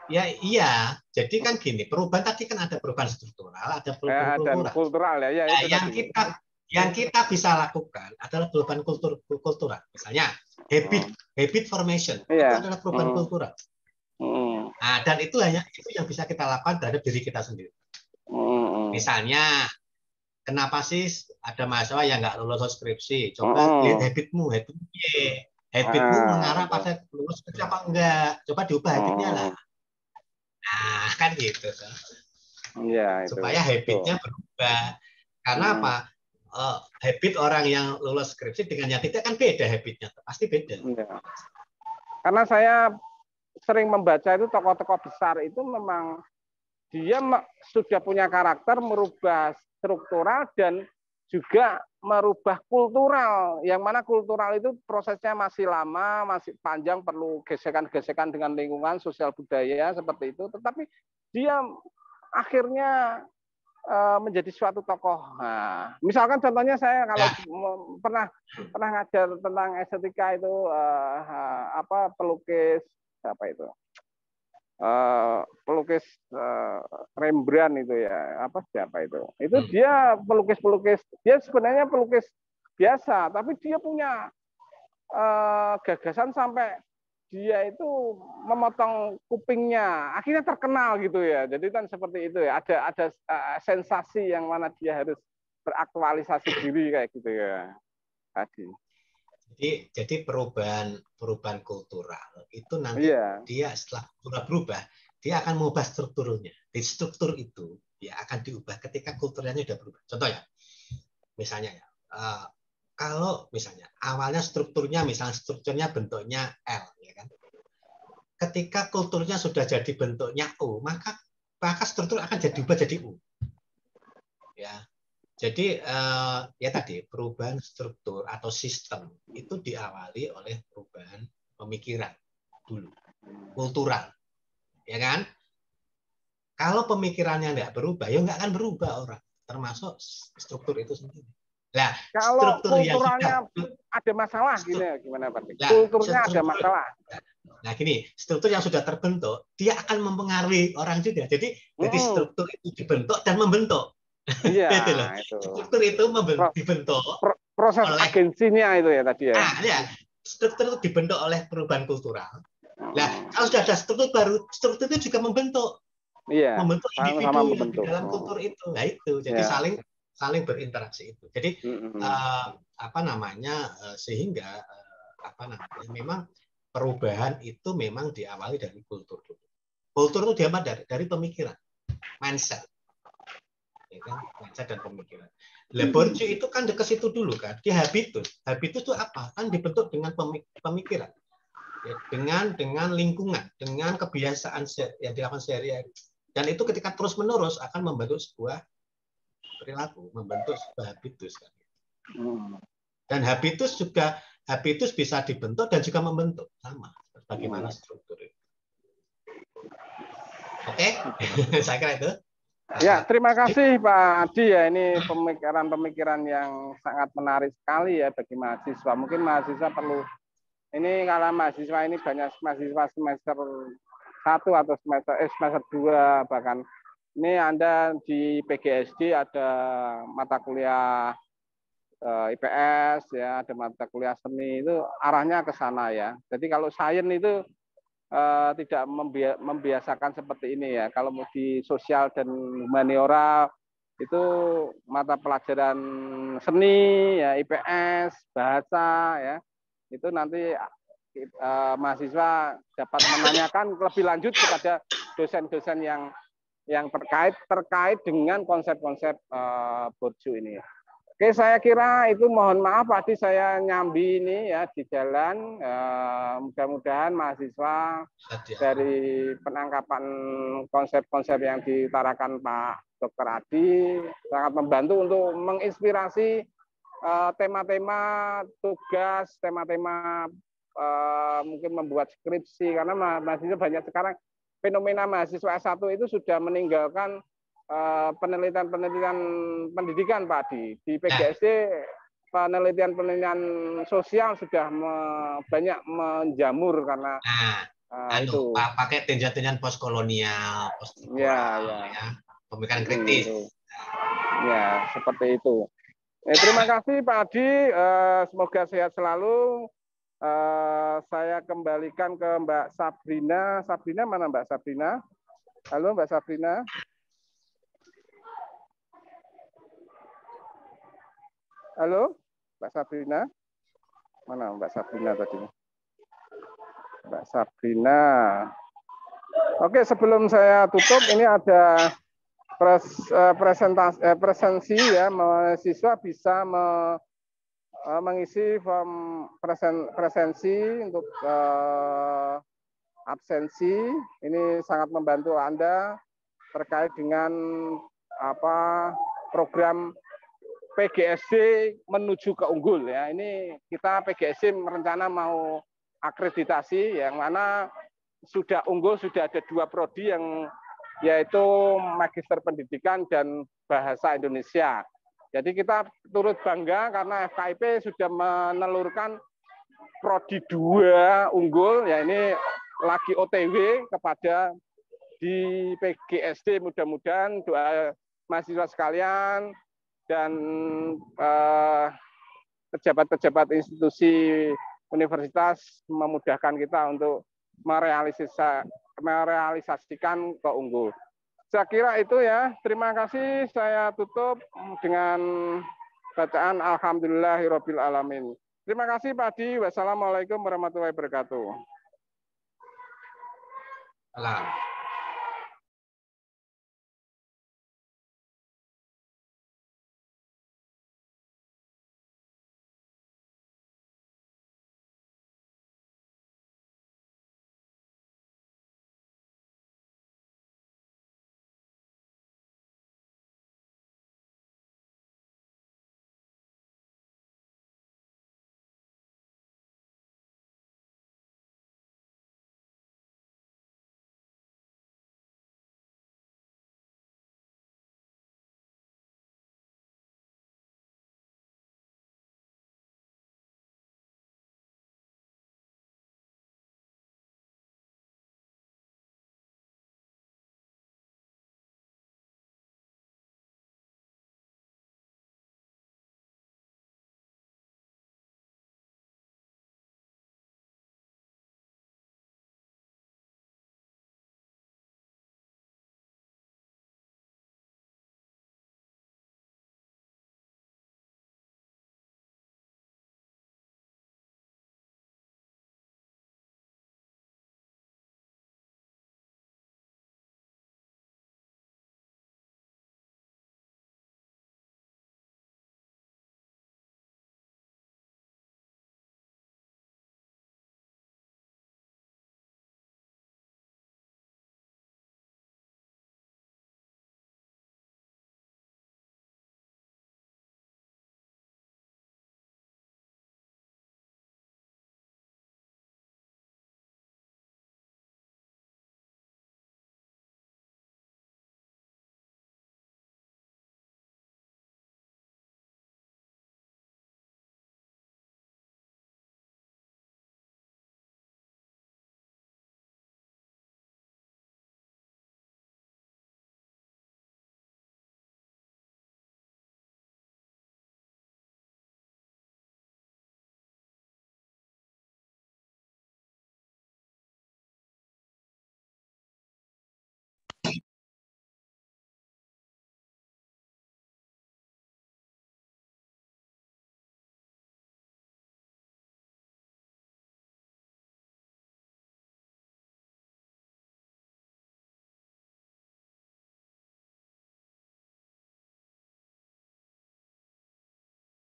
Ya iya. Jadi kan gini, perubahan tadi kan ada perubahan struktural, ada perubahan kultural ya. Yang kita bisa lakukan adalah perubahan kultural. Misalnya habit formation itu adalah perubahan kultural. Nah, dan itu yang bisa kita lakukan terhadap diri kita sendiri. Misalnya, kenapa sih ada mahasiswa yang nggak lulus skripsi? Coba lihat habitmu mengarah pada lulus skripsi apa enggak? Coba diubah habitnya lah. Nah, kan gitu. Ya, supaya habitnya berubah. Karena apa? Habit orang yang lulus skripsi dengan yang tidak kan beda habitnya, pasti beda. Ya. Karena saya sering membaca itu tokoh-tokoh besar itu memang dia sudah punya karakter, merubah struktural dan juga merubah kultural. Yang mana kultural itu prosesnya masih lama, masih panjang, perlu gesekan-gesekan dengan lingkungan, sosial budaya seperti itu. Tetapi dia akhirnya menjadi suatu tokoh. Nah, misalkan contohnya saya kalau pernah ngajar tentang estetika itu pelukis pelukis Rembrandt itu ya siapa itu dia pelukis dia sebenarnya pelukis biasa tapi dia punya gagasan sampai dia itu memotong kupingnya, akhirnya terkenal gitu ya. Jadi kan seperti itu ya. Ada sensasi yang mana dia harus beraktualisasi diri kayak gitu ya. Tadi. Jadi perubahan kultural itu nanti dia setelah berubah, dia akan mengubah strukturnya. Di struktur itu dia akan diubah ketika kulturnya sudah berubah. Contoh ya, misalnya ya. Kalau misalnya awalnya strukturnya bentuknya L, ya kan? Ketika kulturnya sudah jadi bentuknya U, maka struktur akan berubah jadi U. Ya, jadi ya tadi perubahan struktur atau sistem itu diawali oleh perubahan pemikiran dulu, kultural, ya kan? Kalau pemikirannya nggak berubah, ya nggak akan berubah orang, termasuk struktur itu sendiri. Nah, kalau kulturalnya ada masalah gimana Pak? Kulturnya ada masalah. Nah, gini, struktur yang sudah terbentuk, dia akan mempengaruhi orang juga. Jadi struktur itu dibentuk dan membentuk. Iya, itu. Struktur itu dibentuk. Proses agensinya itu ya tadi ya. Ya, struktur itu dibentuk oleh perubahan kultural. Nah, kalau sudah ada struktur baru, struktur itu juga membentuk. Iya, membentuk individu yang di dalam kultur itu. Nah, itu. Jadi saling berinteraksi itu. Jadi sehingga memang perubahan itu memang diawali dari kultur dulu. Kultur itu diambil dari pemikiran, mindset. Ya kan? Mindset dan pemikiran. Bourdieu itu kan ke situ dulu kan. Dia habitus. Habitus itu apa? Kan dibentuk dengan pemikiran. Ya, dengan lingkungan, dengan kebiasaan yang dilakukan sehari-hari. Dan itu ketika terus-menerus akan membentuk sebuah perilaku, membentuk sebuah habitus kan. Dan habitus bisa dibentuk dan juga membentuk sama bagaimana struktur itu. Oke, saya kira itu. Ya, terima kasih Pak Adi ya. Ini pemikiran-pemikiran yang sangat menarik sekali ya bagi mahasiswa. Mungkin mahasiswa perlu kalau mahasiswa ini banyak mahasiswa semester 1 atau semester 2 bahkan. Ini Anda di PGSD ada mata kuliah IPS ya, ada mata kuliah seni itu arahnya ke sana ya. Jadi kalau sains itu tidak membiasakan seperti ini ya. Kalau di sosial dan humaniora itu mata pelajaran seni ya, IPS, bahasa ya. Itu nanti mahasiswa dapat menanyakan lebih lanjut kepada dosen-dosen yang terkait dengan konsep-konsep Bourdieu ini. Oke, saya kira itu, mohon maaf tadi saya nyambi ini ya di jalan. Mudah-mudahan mahasiswa dari penangkapan konsep-konsep yang diutarakan Pak Dr. Adi sangat membantu untuk menginspirasi tema-tema tugas, tema-tema mungkin membuat skripsi, karena mahasiswa banyak sekarang fenomena mahasiswa S1 itu sudah meninggalkan penelitian pendidikan Pak Adi. Di PGSD penelitian sosial sudah banyak menjamur karena itu pakai tinjauan postkolonial, poststruktural, ya, pemikiran kritis. Ya, seperti itu. Terima kasih Pak Adi, semoga sehat selalu. Saya kembalikan ke Mbak Sabrina. Sabrina mana Mbak Sabrina? Halo Mbak Sabrina. Halo, Mbak Sabrina. Mana Mbak Sabrina tadi? Mbak Sabrina. Oke, sebelum saya tutup, ini ada presensi ya, mahasiswa bisa mengisi form presensi untuk absensi. Ini sangat membantu Anda terkait dengan program PGSD menuju ke unggul ya. Ini kita PGSD merencana mau akreditasi yang mana sudah unggul, sudah ada 2 prodi yang yaitu Magister Pendidikan dan Bahasa Indonesia. Jadi kita turut bangga karena FKIP sudah menelurkan prodi 2 unggul, ya ini lagi OTW kepada di PGSD. Mudah-mudahan doa mahasiswa sekalian dan pejabat-pejabat institusi universitas memudahkan kita untuk merealisasikan ke unggul. Saya kira itu ya. Terima kasih. Saya tutup dengan bacaan Alhamdulillahirabbil alamin. Terima kasih Pak Di. Wassalamualaikum warahmatullahi wabarakatuh. Salam.